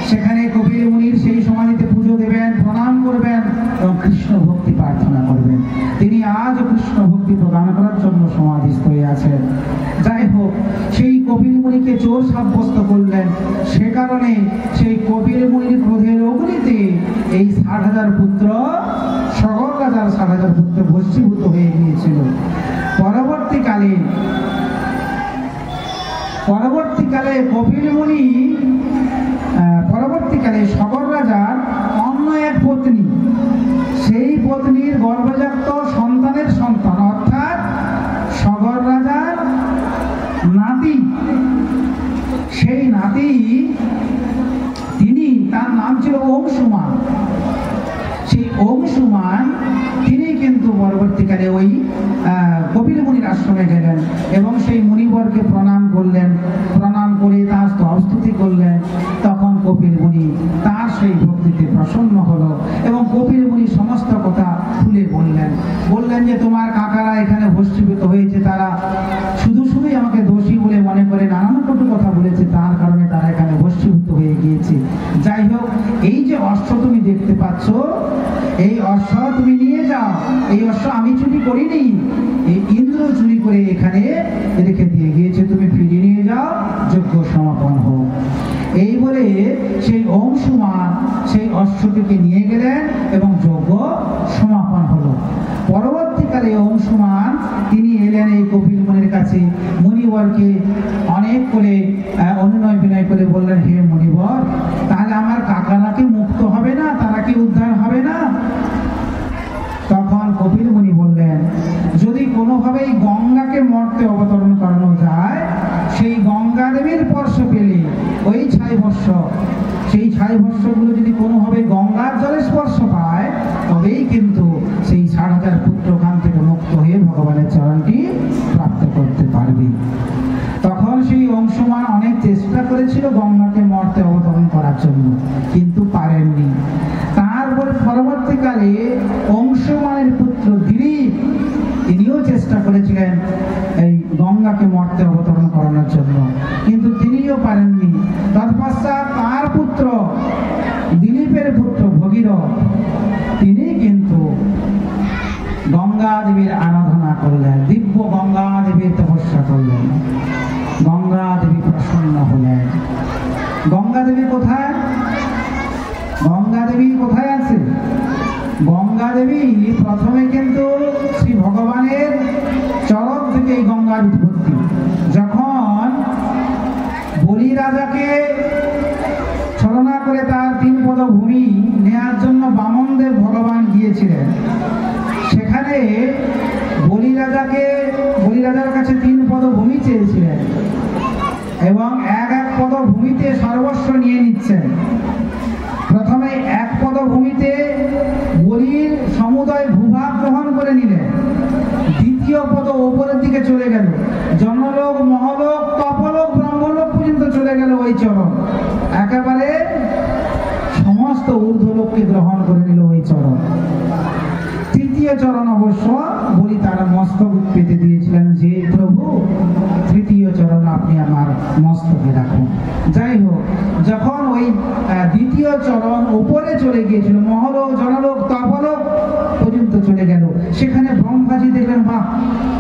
সেখানে কপিল মুনির সেই সমাধিতে পুজো দেবেন, প্রণাম করবেন এবং কৃষ্ণ ভক্তি প্রার্থনা করবেন। তিনি আজ কৃষ্ণ ভক্তি প্রদান করার জন্য সমাধিস্থ হয়ে আছেন। যাই হোক, সেই কপিল মুনিকে চোর সাব্যস্ত করলেন, সে কারণে সেই কপিল মুনির ক্রোধের অগ্নিতে এই 60,000 পুত্র, সকল রাজার 60,000 পুত্র ভস্মীভূত হয়ে গিয়েছিল। পরবর্তীকালে কপিল মুনি পরবর্তীকালে সগর রাজার অন্য এক পত্নী, সেই পত্নীর গর্ভজাত সন্তানের সন্তান, অর্থাৎ সগর রাজার নাতি, সেই নাতি তিনি, তার নাম ছিল অংশুমান। সেই অংশুমান তিনি কিন্তু পরবর্তীকালে ওই কপিল মুনির আশ্রমে গেলেন এবং সেই মুনিবরকে প্রণাম করলেন, প্রণাম করে তার স্তবস্তুতি করলেন। তখন কপিল মুনি তার সেই ভক্তিতে প্রসন্ন হলো এবং কপিল মুনি সমস্ত কথা খুলে বললেন যে তোমার কাকারা এখানে ভস্মীভূত হয়েছে, তারা শুধুই আমাকে দোষী বলে মনে করে নানান কটু কথা বলেছে, তার কারণে তারা এখানে ভস্মীভূত হয়ে গিয়েছে। যাই হোক, এই যে অশ্ব তুমি দেখতে পাচ্ছ, এই অশ্ব তুমি নিয়ে যাও। এই অশ্ব আমি চুরি করিনি, এই ইন্দ্র চুরি করে এখানে রেখে দিয়ে গিয়েছে, তুমি ফিরিয়ে নিয়ে যাও, যজ্ঞ সমাপন হোক। এই বলে সেই অংশুমান সেই অশ্বটিকে নিয়ে গেলেন এবং যজ্ঞ সমাপন হলো। পরবর্তীকালে অংশুমান তিনি এলেন এই কপিল মুনির কাছে, মুনিবরকে অনেক করে অনুনয় বিনয় করে বললেন, হে মুনিবর, তাহলে আমার কাকারা কি মুক্ত হবে না, তারা কি উদ্ধার হবে না? তখন কপিল মুনি বললেন, যদি কোনোভাবেই গঙ্গাকে মর্তে অবতরণ করানো যায়, সেই গঙ্গা দেবীর স্পর্শ পেলে ওই সেই ছাই ভস্যগুলো যদি কোনোভাবে গঙ্গার জলে স্পর্শ পায়, তবেই কিন্তু সেই 60,000 পুত্র ওখান থেকে মুক্ত হয়ে ভগবানের চরণটি প্রাপ্ত করতে পারবে। তখন সেই অংশুমান অনেক চেষ্টা করেছিল গঙ্গাকে মর্তে অবতরণ করার জন্য, কিন্তু পারেননি। তারপরে পরবর্তীকালে অংশুমানের পুত্র দিলীপ, তিনিও চেষ্টা করেছিলেন এই গঙ্গাকে মর্তে অবতরণ করানোর জন্য, কিন্তু তিনিও পারেননি। তৎপশ্চাৎ তার পুত্র, দিলীপের পুত্র ভগীরথ, তিনি কিন্তু গঙ্গা দেবীর আরাধনা করলেন, দিব্য গঙ্গা দেবীর তপস্যা করলেন। গঙ্গা দেবী প্রসন্ন হলেন। গঙ্গা দেবী কোথায়? গঙ্গা দেবী কোথায় আছে? গঙ্গা দেবী প্রথমে কিন্তু শ্রী ভগবানের চরণ থেকে এই গঙ্গার উৎপত্তি। যখন বলি রাজাকে ছলনা করে তার 3 পদ ভূমি নেয়ার জন্য বামনদেব ভগবান গিয়েছিলেন, সেখানে বলি রাজার কাছে 3 পদ ভূমি চেয়েছিলেন এবং এক পদ ভূমিতে সর্বস্ব নিয়ে নিচ্ছেন। প্রথমে 1 পদ ভূমিতে বলির সমুদয় ভূভাগ গ্রহণ করে নিলেন, দ্বিতীয় পদ ওপরের দিকে চলে গেল, জনলোক, মহলোক, তপলোক, ব্রহ্মলোক পর্যন্ত চলে গেল ওই চরণ, একেবারে সমস্ত ঊর্ধ্বলোককে গ্রহণ করে নিল ওই চরণ। তৃতীয় চরণ অবশ্য বলি তার মস্তক পেতে দিয়েছিলেন যে প্রভু, তৃতীয় চরণ আপনি আমার মস্তকে রাখুন। যাই হোক, যখন ওই দ্বিতীয় চরণ উপরে চলে গিয়েছিল, মহলোক, জনলোক, তপলোক পর্যন্ত চলে গেল, সেখানে ব্রহ্মাজি দেখলেন, বাহ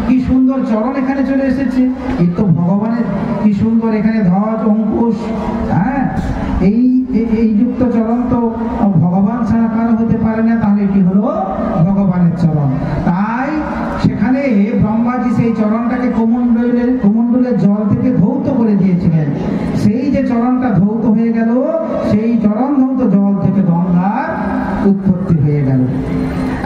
কি সুন্দর চরণ এখানে চলে এসেছে, এই তো ভগবানের কি সুন্দর এখানে ধ্বজ, অঙ্কুশ, হ্যাঁ, এই যুক্ত চরণ তো ভগবান ছাড়া কারো হতে পারে না, তাহলে এটি হলো ভগবানের চরণ। তাই সেখানে ব্রহ্মাজি সেই চরণটাকে কমণ্ডলের জল থেকে ধৌত করে দিয়েছিলেন। সেই যে চরণটা ধৌত হয়ে গেল, সেই চরণ ধৌত জল থেকে গঙ্গার উৎপত্তি হয়ে গেল।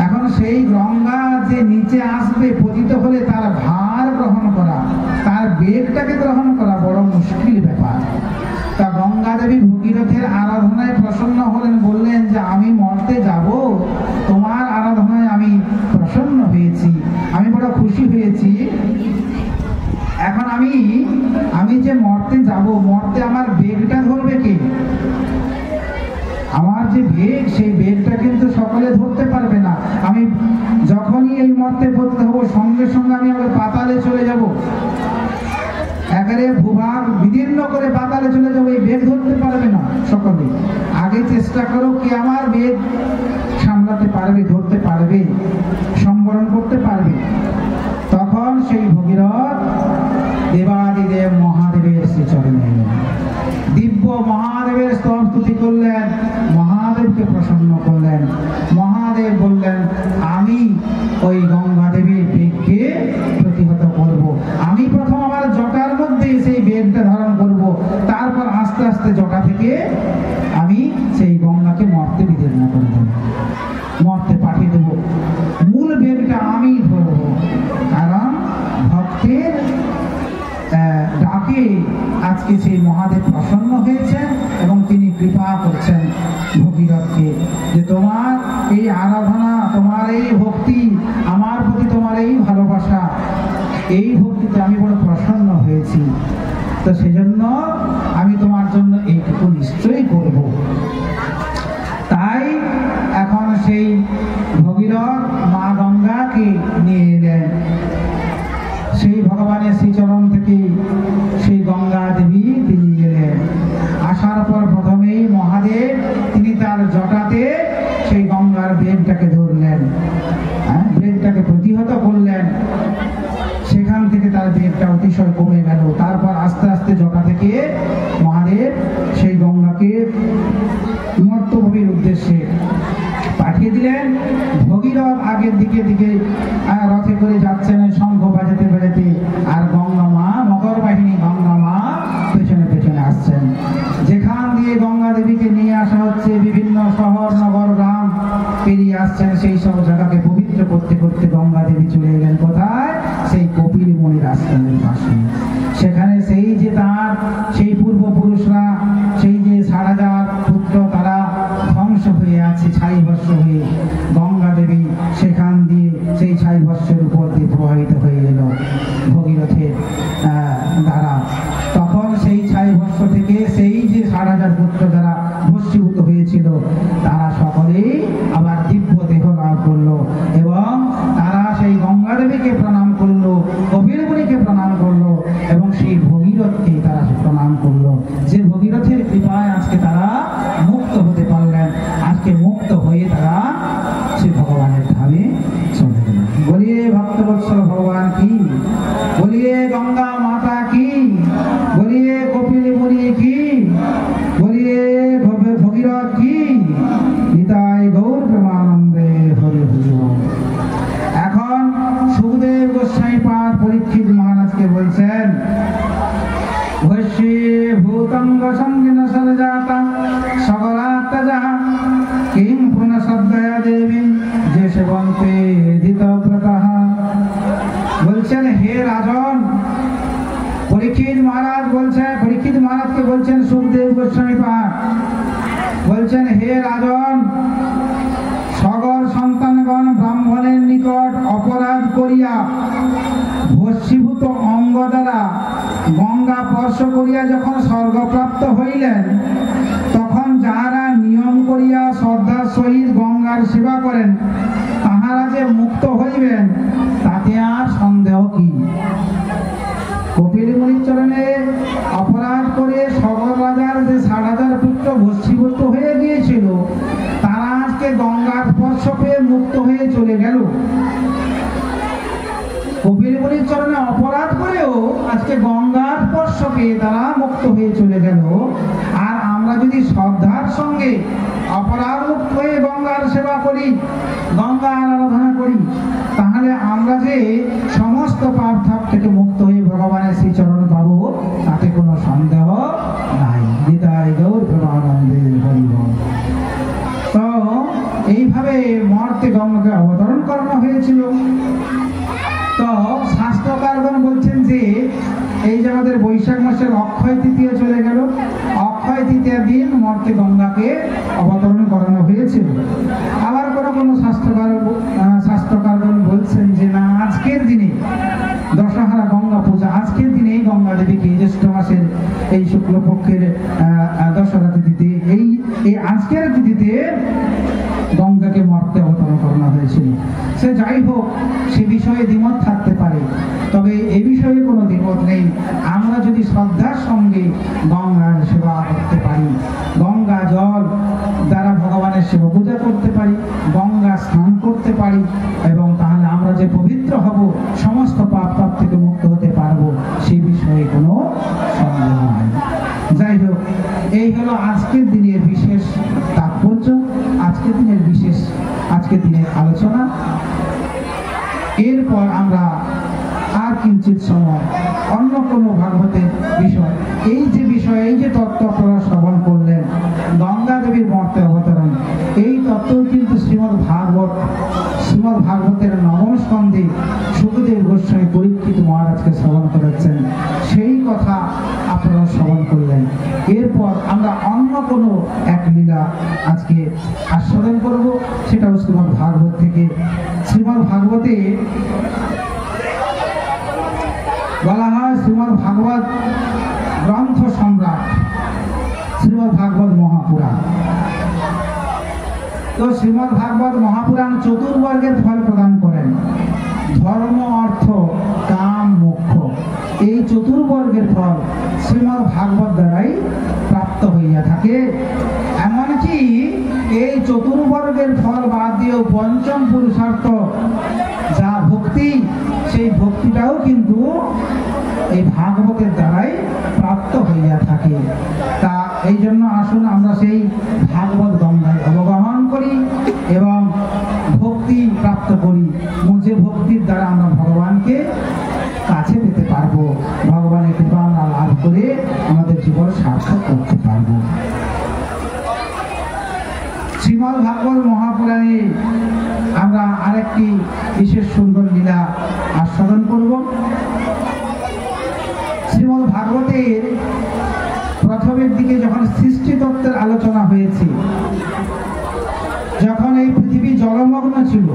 এখন সেই গঙ্গা যে নিচে আসবে, পতিত হলে তার ভার গ্রহণ করা, তার বেগটাকে গ্রহণ করা বড় মুশকিল ব্যাপার। তা গঙ্গা দেবী ভগীরথের আরাধনায় প্রসন্ন হলেন, বললেন যে আমি মর্তে যাব, তোমার আরাধনায় আমি প্রসন্ন হয়েছি, আমি বড় খুশি হয়েছি। এখন আমি যে মর্তে যাব, মর্তে আমার বেগটা ধরবে কে? আমার যে বেগ, সেই বেগটা কিন্তু সকলে ধরতে পারবে না। আমি যখনই এই মর্তে পতিত হবো, সঙ্গে সঙ্গে আমি আবার পাতালে চলে যাব, একেবারে ভূভাগ বিদীর্ণ করে পাতালে চলে যাবো। এই বেগ ধরতে পারবে না সকলে। আগে চেষ্টা করো কে আমার বেগ সামলাতে পারবে, ধরতে পারবে, সম্বরণ করতে পারবে। তখন সেই ভগীরথ দেবাদিদেব মহাদেবের শ্রীচরণে দিব্য মহাদেবের স্তব স্তুতি করলেন, মহাদেবকে প্রসন্ন করলেন। মহাদেব বললেন, আমি ওই গঙ্গা দেবীর বেগকে প্রতিহত করব। আমি প্রথম আমার জটার মধ্যে সেই বেগটা ধারণ করব, তারপর আস্তে আস্তে জটা থেকে আমি সেই গঙ্গাকে মর্তে বিদীর্ণ করে দেব, মর্তে পাঠিয়ে দেব। মূল বেগটা আমি ধরব, কারণ ভক্তের ডাকে আজকে সেই মহাদেব প্রসন্ন হয়েছেন এবং তিনি কৃপা করছেন ভগীরথকে, যে তোমার এই আরাধনা, তোমার এই ভক্তি, আমার প্রতি তোমার এই ভালোবাসা, এই ভক্তিতে আমি বড় প্রসন্ন হয়েছি। তো সেজন্য আমি তোমার জন্য এইটুকু নিশ্চয়ই করব। তাই এখন সেই ভগীরথ মা গঙ্গাকে নিয়ে এলেন। সেই ভগবানের শ্রীচরণ থেকে সেই গঙ্গা দেবী তিনি এলেন। আসার পর প্রথমেই মহাদেব তিনি তার জটাতে সেই গঙ্গার বেগটাকে ধরলেন, বেগটাকে প্রতিহত করলেন। সেখান থেকে তার বেগটা অতিশয় কমে গেল। তারপর আস্তে আস্তে জটা থেকে মহাদেব সেই গঙ্গাকে মর্তভূমির উদ্দেশ্যে পাঠিয়ে দিলেন। ভগীরথ আগের দিকে রথে করে যাচ্ছেন শঙ্খ বাজাতে বাজাতে, আর গঙ্গা মা, নগর বাহিনী গঙ্গা মা পেছনে পেছনে আসছেন। যেখান দিয়ে গঙ্গা দেবীকে নিয়ে আসা হচ্ছে, বিভিন্ন শহর নগর গ্রাম পেরিয়ে আসছেন, সেই সব জায়গাকে পবিত্র করতে করতে গঙ্গা দেবী চলে এলেন কোথায়? সেই কপিল মুনির আশ্রমের পাশে। সেখানে সেই যে তার সেই পূর্বপুরুষরা, সেই যে ৬০০০ পুত্র, তারা ধ্বংস হয়ে আছে ছাই ভস্ম হয়ে, গঙ্গা দেবী সেখান দিয়ে সেই ছাই ভস্মের উপর দিয়ে প্রবাহিত হয়ে এলো ভগীরথের দ্বারা। তখন সেই ছাই ভস্ম থেকে সেই যে ৬০০০ পুত্র যারা ভস্মীভূত হয়েছিল, তারা সকলেই আবার দিব্য দেহ লাভ করলো এবং তারা সেই গঙ্গা দেবীকে প্রণাম করলো, কপিল মুনিকে প্রণাম করলো এবং সেই ভগীরথকে তারা প্রণাম করলো, যে ভগীরথের কৃপায় আজকে তারা মুক্ত হতে পারলেন। আজকে মুক্ত হয়ে তারা শ্রী ভগবানের ধামে চলে গেলেন। বলিয়ে ভক্তবৎসল ভগবান কি, বলিয়ে গঙ্গা মাতা কি, বলিয়ে কপিল মুনি কি, বলিয়ে ভগীরথ কি। নিতাই গৌর প্রেমানন্দে হরি হরি। এখন সুখদেব গোস্বামী পাদ পরীক্ষিত মহারাজকে বলছেন, ভস্যে ভূতঙ্গ সঙ্গিন সরজাতা সকলাত্মজা কিং পুনঃশব্দয়া দেবী যে সেবন্তে দিতব্রতঃ। বলছেন, হে রাজন, পরীক্ষিত মহারাজ বলছেন, পরীক্ষিত মহারাজকে বলছেন সুখদেব গোস্বামী পাদ, বলছেন, হে রাজন, সগর সন্তানগণ ব্রাহ্মণের নিকট অপরাধ করিয়া ভস্মীভূত অঙ্গ দ্বারা গঙ্গা স্পর্শ করিয়া যখন স্বর্গপ্রাপ্ত হইলেন, তখন যাহারা নিয়ম করিয়া শ্রদ্ধার সহিত গঙ্গার সেবা করেন, তাহারা যে মুক্ত হইবেন তাতে আর সন্দেহ কি। কপিল মুনির চরণে অপরাধ করে সগর রাজার যে ৬০০০ পুত্র ভস্মীভূত হয়ে গিয়েছিল, তারা আজকে গঙ্গার স্পর্শ পেয়ে মুক্ত হয়ে চলে গেল। কপিল মুনির চরণে অপরাধ করেও আজকে গঙ্গার স্পর্শ পেয়ে তারা মুক্ত হয়ে চলে গেল। আর আমরা যদি শ্রদ্ধার সঙ্গে অপরাধ মুক্ত হয়ে গঙ্গার সেবা করি, গঙ্গার আরাধনা করি, তাহলে আমরা যে সমস্ত পাপ ধাপ থেকে মুক্ত হয়ে ভগবানের শ্রীচরণ পাবো, তাতে কোনো সন্দেহ নাই। নিতাই গৌর প্রেমানন্দে হরি বল। তো এইভাবে মর্তে গঙ্গাকে অবতরণ করানো হয়েছিল। তো শাস্ত্রকারগণ বলছেন যে এই যে আমাদের বৈশাখ মাসের অক্ষয় তৃতীয়া চলে গেল, অক্ষয় তৃতীয়ার দিন মর্তে গঙ্গাকে অবতরণ করানো হয়েছিল। আবার কোনো শাস্ত্রকারগণ বলছেন যে না, আজকের দিনে দশহারা গঙ্গা পূজা, আজকের গঙ্গা দেবীকে জ্যৈষ্ঠ মাসের এই শুক্লপক্ষের দশরা তিথিতে এই আজকের তিথিতে গঙ্গাকে মর্তে অবতরণ করানো হয়েছিল। সে যাই হোক, সে বিষয়ে দ্বিমত থাকতে পারে, তবে এ বিষয়ে কোনো দ্বিমত নেই। আমরা যদি শ্রদ্ধার সঙ্গে গঙ্গার সেবা করতে পারি, গঙ্গা জল দ্বারা ভগবানের সেবা পূজা করতে পারি, গঙ্গা স্নান করতে পারি, এবং তাহলে আমরা যে পবিত্র হব, সমস্ত পাপ থেকে মুক্ত হতে পারবো, সেই বিষয়ে কোনো সন্দেহ নাই। যাই হোক, এই হলো আজকের দিনের বিশেষ তাৎপর্য, আজকের দিনের আলোচনা। এরপর আমরা আর কিঞ্চিত সময় অন্য কোনো ভাগবতের বিষয়, এই যে তত্ত্ব আপনারা শ্রবণ করলেন, গঙ্গা দেবীর মর্তে অবতরণ, এই তত্ত্ব কিন্তু শ্রীমদ্ ভাগবতের নবম স্কন্ধে সুখদেব গোস্বামী পরীক্ষিত মহারাজকে শ্রবণ করেছেন, সেই কথা আপনারা শ্রবণ করলেন। এরপর আমরা অন্য কোনো এক লীলা আজকে আস্বাদন করব, সেটাও শ্রীমদ্ ভাগবত থেকে। শ্রীমদ্ ভাগবতে বলা হয় শ্রীমদ্ ভাগবত গ্রন্থ সম্রাট, শ্রীমদ্ ভাগবত মহাপুরাণ। তো শ্রীমদ্ ভাগবত মহাপুরাণ চতুর্বর্গের ফল প্রদান করেন, ধর্ম, অর্থ, কাম, মোক্ষ। এই চতুর্বর্গের ফল শ্রীমদ্ ভাগবত দ্বারাই প্রাপ্ত হইয়া থাকে। এমনকি এই চতুর্বর্গের ফল বাদ দিয়েও পঞ্চম পুরুষার্থ যা ভক্তি, সেই ভক্তিটাও কিন্তু এই ভাগবতের দ্বারাই প্রাপ্ত হইয়া থাকে। তা এই জন্য আসুন আমরা সেই ভাগবত গঙ্গায় অবগাহন করি এবং ভক্তি প্রাপ্ত করি, যে ভক্তির দ্বারা আমরা ভগবানকে কাছে পেতে পারবো, ভগবানের কৃপা আমরা লাভ করে আমাদের জীবন সার্থক করতে পারবো। শ্রীমদ্ ভাগবত মহাপুরাণে আমরা আরেকটি বিশেষ সুন্দর লীলা আস্বাদন করব। শ্রীমদ্ ভাগবতের প্রথমের দিকে যখন সৃষ্টি তত্ত্বের আলোচনা হয়েছে, যখন এই পৃথিবী জলমগ্ন ছিল,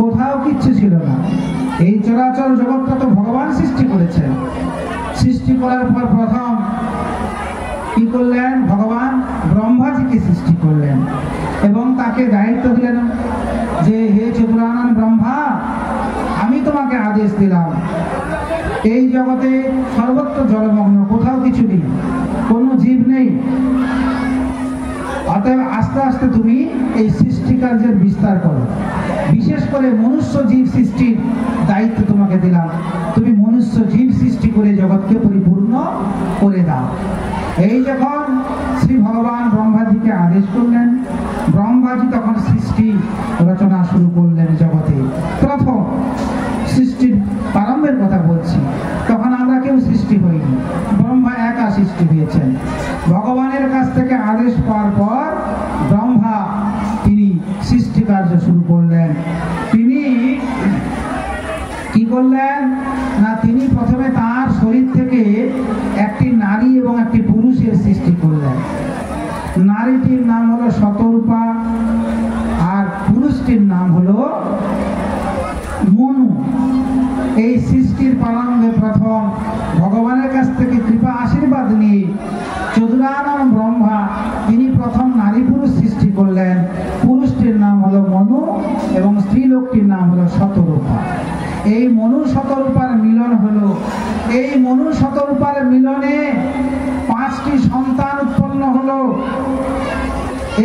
কোথাও কিচ্ছু ছিল না, এই চরাচর জগৎটা তো ভগবান সৃষ্টি করেছেন। সৃষ্টি করার পর প্রথম কি করলেন? ভগবান ব্রহ্মাজিকে সৃষ্টি করলেন এবং তাকে দায়িত্ব দিলেন যে হে চতুরানন ব্রহ্মা, আমি তোমাকে আদেশ দিলাম, এই জগতে সর্বত্র জলমগ্ন, কোথাও কিছু নেই, কোনো জীব নেই, অতএব আস্তে আস্তে তুমি এই সৃষ্টি কার্যের বিস্তার করো। বিশেষ করে মনুষ্য জীব সৃষ্টির দায়িত্ব তোমাকে দিলাম, তুমি মনুষ্য জীব সৃষ্টি করে জগৎকে পরিপূর্ণ করে দাও। এই যখন শ্রী ভগবান ব্রহ্মাজিকে আদেশ করলেন, ব্রহ্মাজি তখন সৃষ্টি রচনা শুরু করলেন জগতে। প্রথম সৃষ্টির প্রারম্ভের কথা বলছি, তখন আমরা কেউ সৃষ্টি হইনি, ব্রহ্মা একা সৃষ্টি হয়েছেন। ভগবানের কাছ থেকে আদেশ পাওয়ার পর ব্রহ্মা তিনি সৃষ্টি কার্য শুরু করলেন। তিনি কি করলেন না, তিনি প্রথমে তার শরীর থেকে একটি নারী এবং একটি পুরুষের সৃষ্টি করলেন। নারীটির নাম হলো শতরূপা আর পুরুষটির নাম হলো মনু। এই সৃষ্টির প্রারম্ভে প্রথম ভগবানের কাছ থেকে কৃপা আশীর্বাদ নিয়ে চতুরানন ব্রহ্মা তিনি প্রথম নারী পুরুষ সৃষ্টি করলেন। পুরুষটির নাম হলো মনু এবং স্ত্রীলোকটির নাম হলো শতরূপা। এই মনু শতরূপার মিলন হলো। এই মনু শতরূপার মিলনে 5টি সন্তান উৎপন্ন হলো।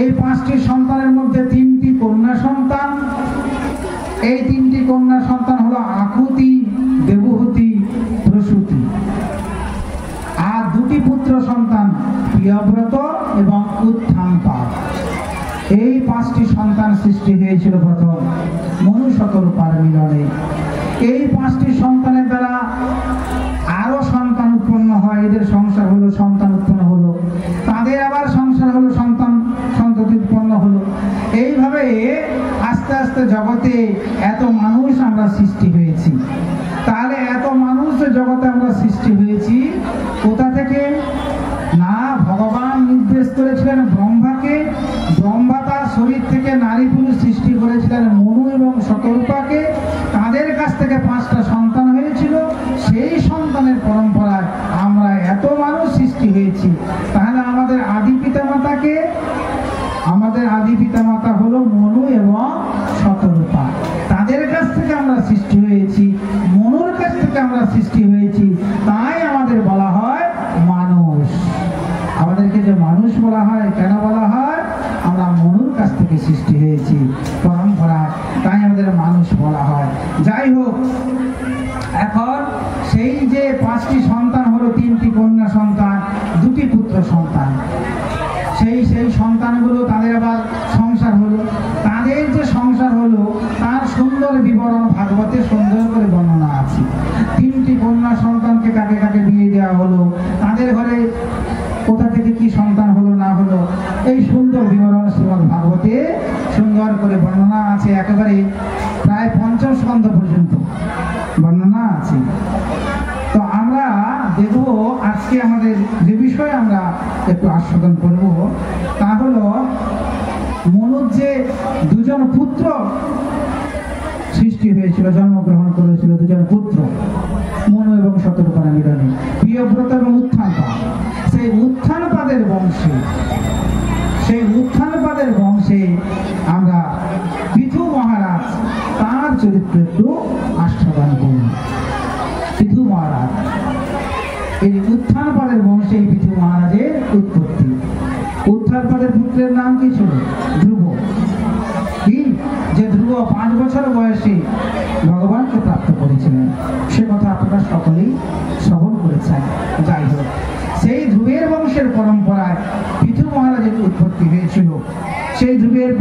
এই 5টি সন্তানের মধ্যে 3টি কন্যা সন্তান। এই 3টি কন্যা সন্তান হলো আকুতি, দেবহূতি, প্রসূতি। আর 2টি পুত্র সন্তান প্রিয়ব্রত এবং উত্থানপাদ। এই 5টি সন্তান সৃষ্টি হয়েছিল প্রথম মনু শতরূপার মিলনে। এই 5টি সন্তানের দ্বারা আরো সন্তান উৎপন্ন হয়, এদের সংসার হলো, সন্তান উৎপন্ন হলো, তাদের আবার সংসার হলো, সন্ততি উৎপন্ন হলো। এইভাবে আস্তে আস্তে জগতে এত মানুষ আমরা সৃষ্টি হয়েছি। তাহলে এত মানুষ জগতে আমরা সৃষ্টি হয়েছি কোথা থেকে? না, ভগবান নির্দেশ করেছিলেন ব্রহ্মাকে, ব্রহ্মা তার শরীর থেকে নারী পুরুষ সৃষ্টি করেছিলেন মনু এবং শতরূপাকে। তাদের কাছ থেকে 5টা সন্তান হয়েছিল। সেই সন্তানের পরম্পরা আমরা সৃষ্টি হয়েছি, তাই আমাদের বলা হয় মানুষ। আমাদেরকে যে মানুষ বলা হয়, কেন বলা হয়? আমরা মনুর কাছ থেকে সৃষ্টি হয়েছি পরম্পরায়, তাই আমাদের মানুষ বলা হয়। যাই হোক, এখন সেই যে 5টি সন্তান হলো, 3টি কন্যা সন্তান, 2টি পুত্র সন্তান, সেই সন্তানগুলো তাদের আবার সংসার হলো। তাদের যে সংসার হলো তার সুন্দর বিবরণ ভাগবতে সুন্দর করে বর্ণনা আছে। 3টি কন্যা সন্তানকে কাকে কাকে বিয়ে দেওয়া হলো, তাদের ঘরে কোথা থেকে কি সন্তান হলো না হলো, এই সুন্দর বিবরণ শ্রীমদ্ ভাগবতে সুন্দর করে বর্ণনা আছে। একেবারে প্রায় 50 স্কন্ধ পর্যন্ত বর্ণনা আছে। তো আমরা দেখব আজকে আমাদের যে বিষয়ে আমরা একটু আস্বাদন করব, তা হলো মনুর যে 2জন পুত্র সৃষ্টি হয়েছিল, জন্মগ্রহণ করেছিল 2জন পুত্র, মনু এবং শতরূপা মিলনে, প্রিয়ব্রত এবং উত্থানপাদ। সেই উত্থানপাদের বংশে আমরা পৃথু মহারাজ, তার চরিত্র একটু আস্বাদন করব। পৃথু মহারাজ, এই উত্থানপাদের বংশে পৃথু মহারাজের উৎপত্তি। উত্থানপাদের পুত্রের নাম কি ছিল? ধ্রুব। কি যে ধ্রুব 5 বছর বয়সে ভগবানকে প্রাপ্ত করেছিলেন, সে কথা আপনারা সকলেই শ্রবণ করেছেন। যাই হোক, সেই ধ্রুবের বংশের পরম্পরায় পৃথু মহারাজের উৎপত্তি হয়েছিল। সেই ধ্রুবের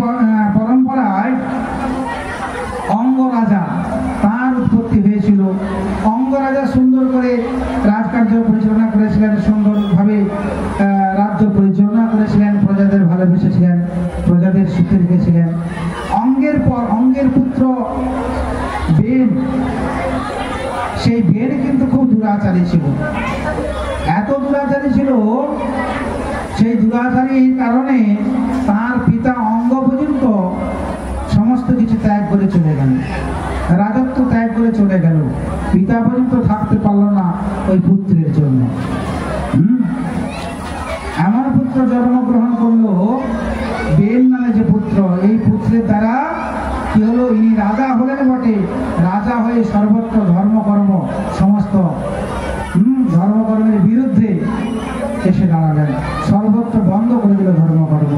পরম্পরায় অঙ্গরাজা, তার উৎপত্তি হয়েছিল। অঙ্গরাজা সুন্দর করে রাজকার্য পরিচালনা করেছিলেন, সুন্দরভাবে রাজ্য পরিচালনা করেছিলেন, প্রজাদের ভালোবেসেছিলেন, প্রজাদের সুখে রেখেছিলেন। অঙ্গের পুত্র বেন, সেই বেন কিন্তু খুব দুরাচারী ছিল। এত দুরাচারী ছিল, সেই দুরাচারীর কারণে তার পিতা অঙ্গ পর্যন্ত সমস্ত কিছু ত্যাগ করে চলে গেল, রাজত্ব ত্যাগ করে চলে গেল। পিতা পর্যন্ত থাকতে পারল না ওই পুত্রের জন্য। এমন পুত্র জন্মগ্রহণ করলো, বেন নামে যে পুত্র, এই পুত্রের দ্বারা কি হলো? ইনি রাজা হলেন বটে, রাজা হয়ে সর্বত্র ধর্মকর্ম, সমস্ত ধর্মকর্মের বিরুদ্ধে এসে দাঁড়ালেন, সর্বত্র বন্ধ করে দিল ধর্মকর্ম।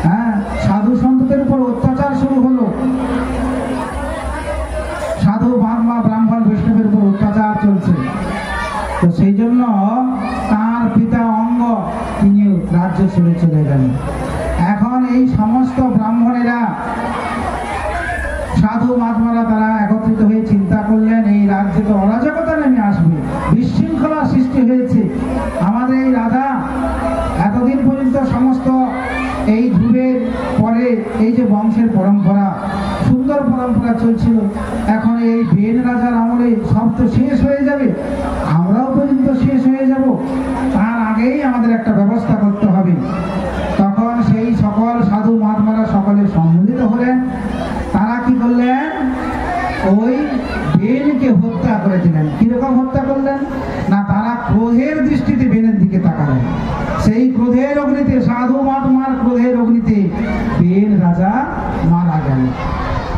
হ্যাঁ, সাধু সন্তদের উপর অত্যাচার শুরু হলো, সাধু বাংলা ব্রাহ্মণ বৈষ্ণবের উপর অত্যাচার চলছে। তো সেই জন্য তার পিতা অঙ্গ, তিনি রাজ্য ছেড়ে চলে গেলেন। এখন এই সমস্ত ব্রাহ্মণেরা, সাধু মহাত্মারা, তারা একত্রিত হয়ে চিন্তা করলেন, এই রাজ্যে তো অরাজকতা নেমে আসবে, বিশৃঙ্খলা সৃষ্টি হয়েছে। আমাদের এই রাজা এতদিন পর্যন্ত সমস্ত এই ধ্রুবের পরে এই যে বংশের পরম্পরা, সুন্দর পরম্পরা চলছিল, এখন এই বেন রাজার আমলে সব তো শেষ হয়ে যাবে, আমরাও পর্যন্ত শেষ হয়ে যাব। তার আগেই আমাদের একটা ব্যবস্থা করতে হবে। তখন সেই সকল সাধু মহাত্মারা সকলে সম্মিলিত হলেন। তারা কি করলেন? ওই বেনকে হত্যা করে দিলেন। কিরকম হত্যা করলেন না, তারা ক্রোধের দৃষ্টিতে বেনের দিকে তাকালেন। সেই ক্রোধের অগ্নিতে, সাধু মহাত্মার ক্রোধের অগ্নিতে বেন রাজা মারা গেল।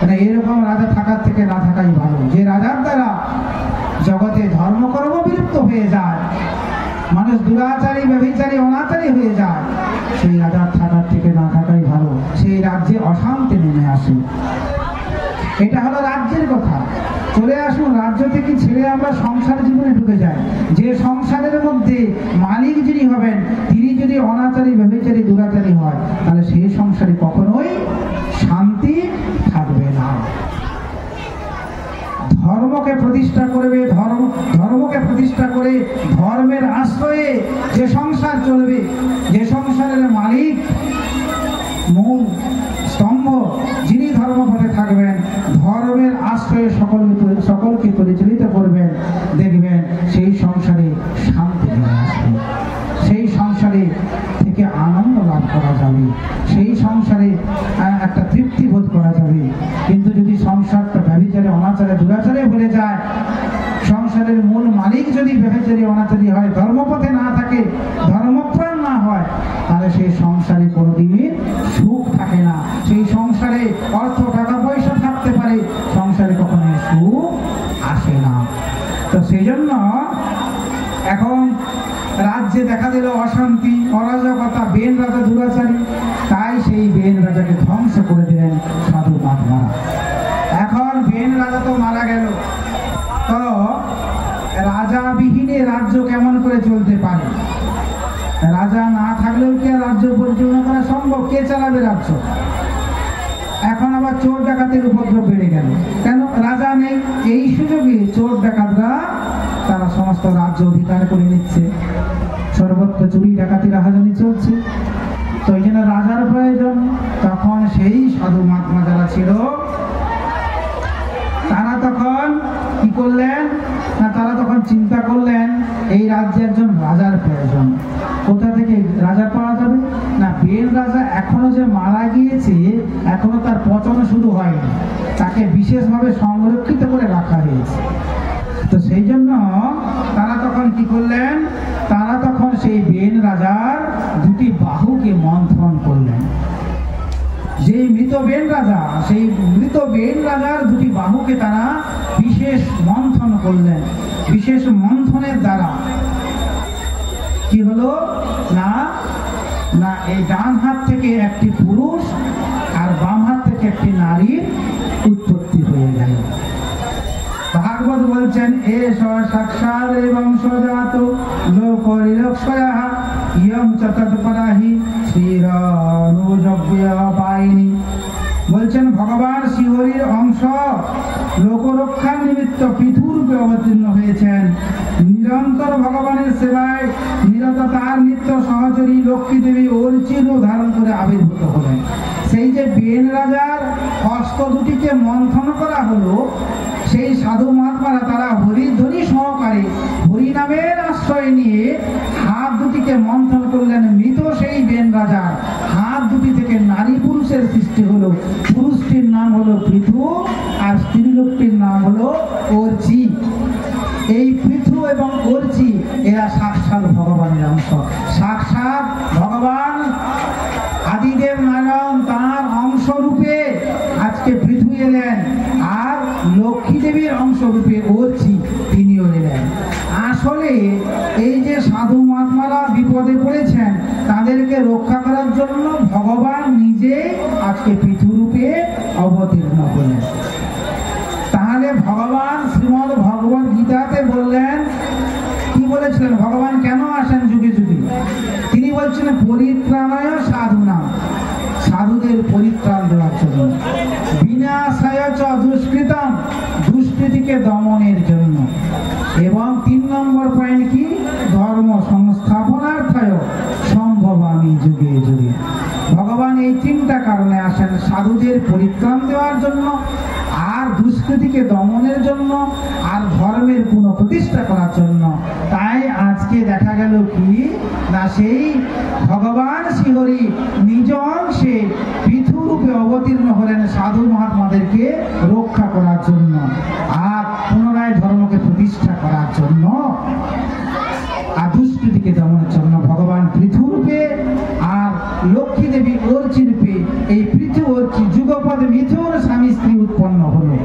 মানে এরকম রাজা থাকার থেকে না থাকাই ভালো। যে রাজার দ্বারা জগতে ধর্মকর্ম বিলুপ্ত হয়ে যায়, মানুষ দুরাচারী, ব্যভিচারী, অনাচারী হয়ে যায়, সেই রাজার থাকার থেকে না থাকাই ভালো। সেই রাজ্যে অশান্তি নেমে আসে। এটা হলো রাজ্যের কথা। চলে আসুন, রাজ্য থেকে ছেড়ে আমরা সংসার জীবনে ঢুকে যাই। যে সংসারের মধ্যে মালিক যিনি হবেন, তিনি যদি অনাচারী, ব্যভিচারী, দুরাচারী হয়, তাহলে সেই সংসারে কখনোই শান্তি থাকবে না। ধর্মকে প্রতিষ্ঠা করবে, ধর্মকে প্রতিষ্ঠা করে ধর্মের আশ্রয়ে যে সংসার চলবে, যে সংসারের মালিক, মূল স্তম্ভ যিনি ধর্মপথে থাকবেন, ধর্মের আশ্রয়ে সকলকে পরিচালিত করবেন, দেখবেন সেই সংসারে শান্তি নিয়ে আসবে, সেই সংসারে থেকে আনন্দ লাভ করা যাবে, সেই সংসারে একটা তৃপ্তি বোধ করা যাবে। কিন্তু যদি সংসারটা ব্যভিচারে, অনাচারে, দুরাচারে ভরে যায়, সংসারের মূল মালিক যদি ব্যভিচারী, অনাচারী হয়, ধর্মপথে না থাকে, ধর্মপ্রাণ না হয়, তাহলে সেই সংসারে কোনোদিন সুখ থাকে না। সেই সংসারে অর্থ, টাকা পয়সা থাকতে পারে, সংসারে কখনো সুখ আসে না। তো তো সেই জন্য এখন রাজ্যে দেখা দিল অশান্তি, অরাজকতা, বেন রাজা দুরাচারী। তাই সেই বেন রাজাকে ধ্বংস করে দিলেন সাধু মহাত্মারা। এখন বেন রাজা তো মারা গেল, তো রাজা বিহীনে রাজ্য কেমন করে চলতে পারে? রাজা না থাকলেও কি রাজ্য পরিচালনা করা সম্ভব? কে চালাবে রাজ্য? এখন আবার চোর ডাকাতের উপদ্রব বেড়ে গেল, কেন? রাজা নেই। এই সুযোগে চোর ডাকাতরা তারা সমস্ত রাজ্য অধিকার করে নিচ্ছে, সর্বত্র চুরি ডাকাতি রাহাজানি চলছে। তো এই জন্য রাজার প্রয়োজন। তখন সেই সাধু মহাত্মা যারা ছিল তারা তখন কি করলেন না, তারা তখন চিন্তা করলেন এই রাজ্যে একজন রাজার প্রয়োজন। কোথা থেকে রাজা পাওয়া যাবে? না, বেন রাজা এখনো যে মারা গিয়েছে, এখনো তার পতন শুরু হয়নি, তাকে বিশেষভাবে সংরক্ষিত করে রাখা হয়েছে। তো সেই জন্য তারা তখন কি করলেন, তারা তখন সেই বেন রাজার দুটি বাহুকে মন্থন করলেন। যে মৃত বেন রাজা, সেই মৃত বেন রাজার দুটি বাহুকে তারা বিশেষ মন্থন করলেন। বিশেষ মন্থনের দ্বারা কি হলো না, না এই ডান হাত থেকে একটি পুরুষ আর বাম হাত থেকে একটি নারীর উৎপত্তি হয়ে গেল। ভাগবত বলছেন, এ সাক্ষাৎ বংশজাত লোকরিলক্ষয়া ইয়ং চতৎপরাহি শ্রীরনুযজ্ঞপায়িনী। বলছেন ভগবান শ্রীহরির অংশ লোকরক্ষার নিমিত্ত পৃথুরূপে অবতীর্ণ হয়েছেন। নিরন্তর ভগবানের সেবায় নিরত তার নিত্য সহচরী লক্ষ্মী দেবী অর্চির ধারণ করে আবির্ভূত হলেন। সেই যে বেন রাজার হস্ত দুটিকে মন্থন করা হলো, সেই সাধু মহাত্মারা তারা হরিধ্বনি সহকারে হরি নামের আশ্রয় নিয়ে হাত দুটিকে মন্থন করলেন। মৃত সেই বেন রাজার হাত দুটি থেকে নারী পুরুষের সৃষ্টি হলো। পুরুষটির নাম হলো পৃথু আর স্ত্রীলোকটির নাম হলো অর্চি। এই পৃথু এবং অর্চি এরা সাক্ষাৎ ভগবানের অংশ। সাক্ষাৎ ভগবান আদিদেব নারায়ণ তাঁর অংশরূপে আজকে পৃথু এলেন, আর লক্ষ্মী দেবীর অংশরূপে অর্চি তিনিও এলেন। আসলে এই যে সাধু মহাত্মারা বিপদে পড়েছেন, তাদেরকে রক্ষা করার জন্য ভগবান নিজে আজকে পৃথুরূপে অবতীর্ণ হলেন। তাহলে ভগবান শ্রীমদ্ ভগবত গীতাতে বললেন, কি বলেছিলেন? ভগবান কেন আসেন যুগে যুগে? তিনি বলছেন পরিত্রাণায় সাধুনাম, সাধুদের পরিত্রাণ দেওয়ার জন্য, বিনাশায় চ দুষ্কৃতম, দুষ্কৃতিকে দমনের জন্য, এবং 3 নম্বর পয়েন্ট কি? ধর্ম সংস্থাপনার্থায় সম্ভবামি যুগে যুগে। ভগবান এই 3টা কারণে আসেন, সাধুদের পরিত্রাণ দেওয়ার জন্য, আর দুষ্কৃতিকে দমনের জন্য, আর ধর্মের পুনঃপ্রতিষ্ঠা করার জন্য। তাই আজকে দেখা গেল কি না, সেই ভগবান শ্রীহরি নিজ অংশে পৃথুরূপে অবতীর্ণ হলেন সাধু মহাত্মাদেরকে রক্ষা করার জন্য আর পুনরায় ধর্মকে প্রতিষ্ঠা করার জন্য আর দুষ্কৃতিকে দমনের জন্য। ভগবান পৃথুরূপে আর লক্ষ্মী দেবী অর্চি রূপে এই পৃথু অর্চি যুগপদ মিথুন স্বামী স্ত্রী উৎপন্ন হলো।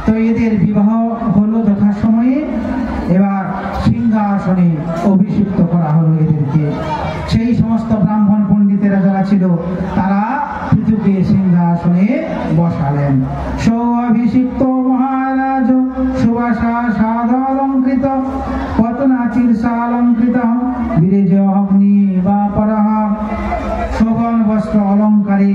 তো এদের বিবাহ হলো যথাসময়ে। এবার সিংহাসনে অভিষিক্ত করা হলো এদেরকে। সেই সমস্ত ব্রাহ্মণ পণ্ডিতেরা যারা ছিল তারা পৃথুকে সিংহাসনে বসালেন। সৌঅভিষিক্ত মহারাজ সুবাসা সাধালঙ্কৃত পতনাচিরসালঙ্কৃত বিরেজ অগ্নি বা পরহ। শোভন বস্ত্র অলঙ্কারে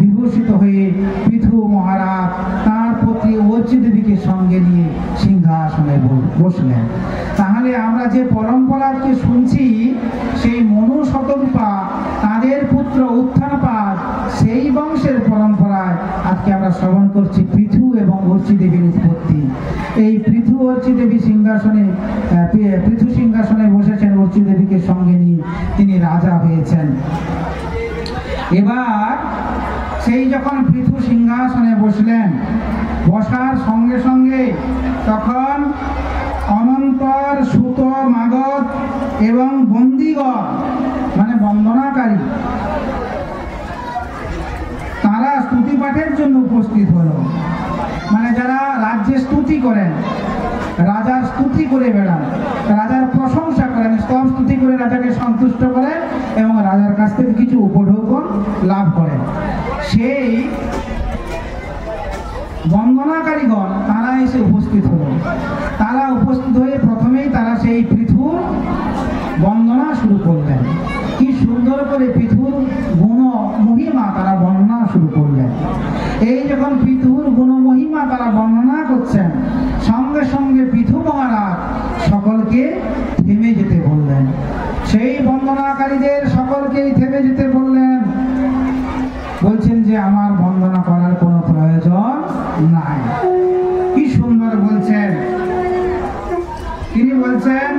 বিভূষিত হয়ে পৃথু মহারাজ তাঁর পত্নী অর্চি দেবীকে সঙ্গে নিয়ে সিংহাসনে বসলেন। তাহলে আমরা যে পরম্পরাকে শুনছি, সেই মনু শতরূপা তাদের পুত্র উত্থানপাদ, সেই বংশের পরম্পরায় আজকে আমরা শ্রবণ করছি পৃথু এবং অর্চি দেবীর উৎপত্তি। এই পৃথু অর্চি দেবী সিংহাসনে পৃথু সিংহাসনে বসেছেন, অর্চি দেবীকে সঙ্গে নিয়ে তিনি রাজা হয়েছেন। এবার সেই যখন পৃথু সিংহাসনে বসলেন, বসার সঙ্গে সঙ্গে তখন অনন্তর সুত মাগধ এবং বন্দীগণ মানে বন্দনাকারী তারা স্তুতি পাঠের জন্য উপস্থিত হলো। মানে যারা রাজ্যে স্তুতি করেন, রাজার স্তুতি করে বেড়ান, রাজার প্রশংসা করেন, স্তব স্তুতি করে রাজাকে সন্তুষ্ট করেন এবং রাজার কাছ থেকে কিছু উপঢৌকন লাভ করেন। সেই বন্দনাকারীগণ তারা এসে উপস্থিত হল। তারা উপস্থিত হয়ে প্রথমেই তারা সেই পৃথুর বন্দনা শুরু করলেন। কি সুন্দর করে পৃথুর গুণ মহিমা তারা বর্ণনা শুরু করলেন। এই যখন পৃথুর গুণ মহিমা তারা বর্ণনা করছেন, সঙ্গে সঙ্গে পৃথু মহারাজ সকলকে থেমে যেতে বললেন। সেই বন্দনাকারীদের সকলকেই থেমে যেতে বললেন। বলছেন যে আমার বন্দনা করার কোনো প্রয়োজন নাই। কি সুন্দর বলছেন, তিনি বলছেন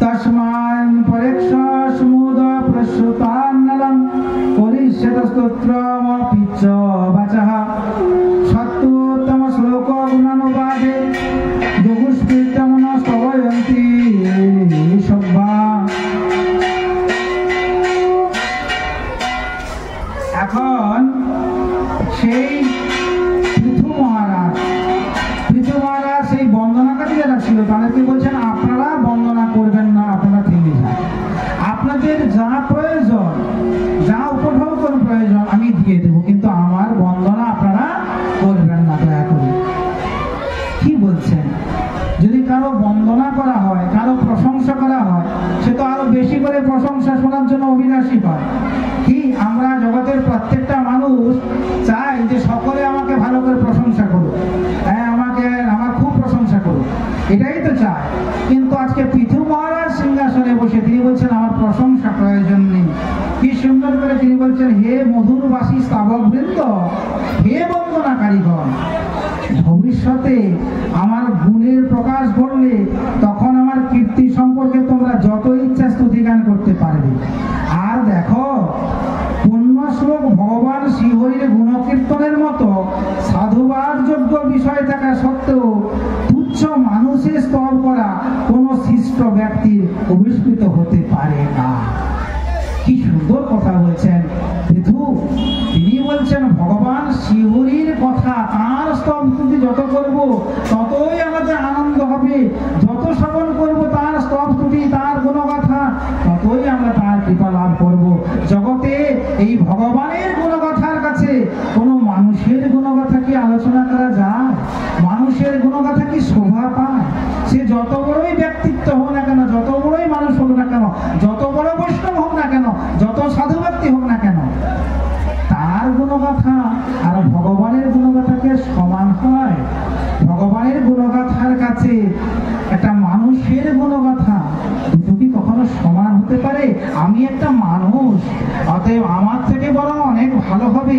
তস্মাৎ পরেক্ষসমুদ প্রসূতান্নলং পরিষ্যত স্তোত্রমপি চ বাচঃ সত্যোত্তম শ্লোক গুণানুবাদে যোগুষ্কৃতমন স্তবয়ন্তি সব্বা। এখন সেই পৃথু মহারাজ সেই বন্দনাকারী যারা ছিল তাদেরকে বলছেন আপনারা বন্দনা করবেন না, আপনারা থেমে যান। আপনাদের যা প্রয়োজন, যা উপঢৌকন প্রয়োজন আমি দিয়ে দেব, কিন্তু আমার বন্দনা আপনারা করবেন না দয়া করে। কি বলছেন? যদি কারো বন্দনা করা হয়, কারো প্রশংসা করা হয়, সে তো আরো বেশি করে প্রশংসা শোনার জন্য অভিলাষী পায়। কি আমরা জগতের প্রত্যেকটা মানুষ চাই যে সকলে আমাকে ভালো করে প্রশংসা করুক, হ্যাঁ আমার খুব প্রশংসা করুক, এটাই তো চায়। কিন্তু আজকে পৃথু মহারাজ সিংহাসনে বসে তিনি বলছেন আমার প্রশংসা প্রয়োজন নেই। কি সুন্দর করে তিনি বলছেন হে মধুরবাসী স্তাবক বৃন্দ, হে বন্দনাকারীগণ, ভবিষ্যতে আমার গুণের প্রকাশ ঘটলে তখন আমার কীর্তি সম্পর্কে তোমরা যত ইচ্ছা স্তুতিগান করতে পারবে। আর দেখো পুণ্যশ্লোক ভগবান শ্রীহরির গুণকীর্তনের মতো সাধুবাদ যোগ্য বিষয় থাকা সত্ত্বেও তুচ্ছ মানুষের স্তব করা কোনো শিষ্ট ব্যক্তির অভিষ্কৃত হতে পারে না। কি সুন্দর কথা বলছেন পৃথু। তিনি বলছেন ভগবান শ্রীহরির কথা, তার স্তব স্তুতি যত করব ততই আমাদের আনন্দ হবে, যত শ্রবণ করব তার স্তব স্তুতি, তার গুণগাথা, ততই আমরা তার কৃপা লাভ করব। জগতে এই ভগবানের গুণগাথার কাছে কোনো মানুষের গুণগাথা কি আলোচনা করা যায়? মানুষের গুণগাথা কি শোভা পায়? সে যত বড়ই ব্যক্তিত্ব হোক না কেন, যত বড়ই মানুষ হোক না কেন, যত বড় বৈষ্ণব হোক না কেন, যত সাধু ব্যক্তি হোক না কেন, তার গুণগাথা আর ভগবানের গুণগাথাকে সমান হয়? ভগবানের গুণগাথার কাছে একটা মানুষের গুণগাথা দুটো কি কখনো সমান হতে পারে? আমি একটা মানুষ, অতএব আমার থেকে বরং অনেক ভালো হবে।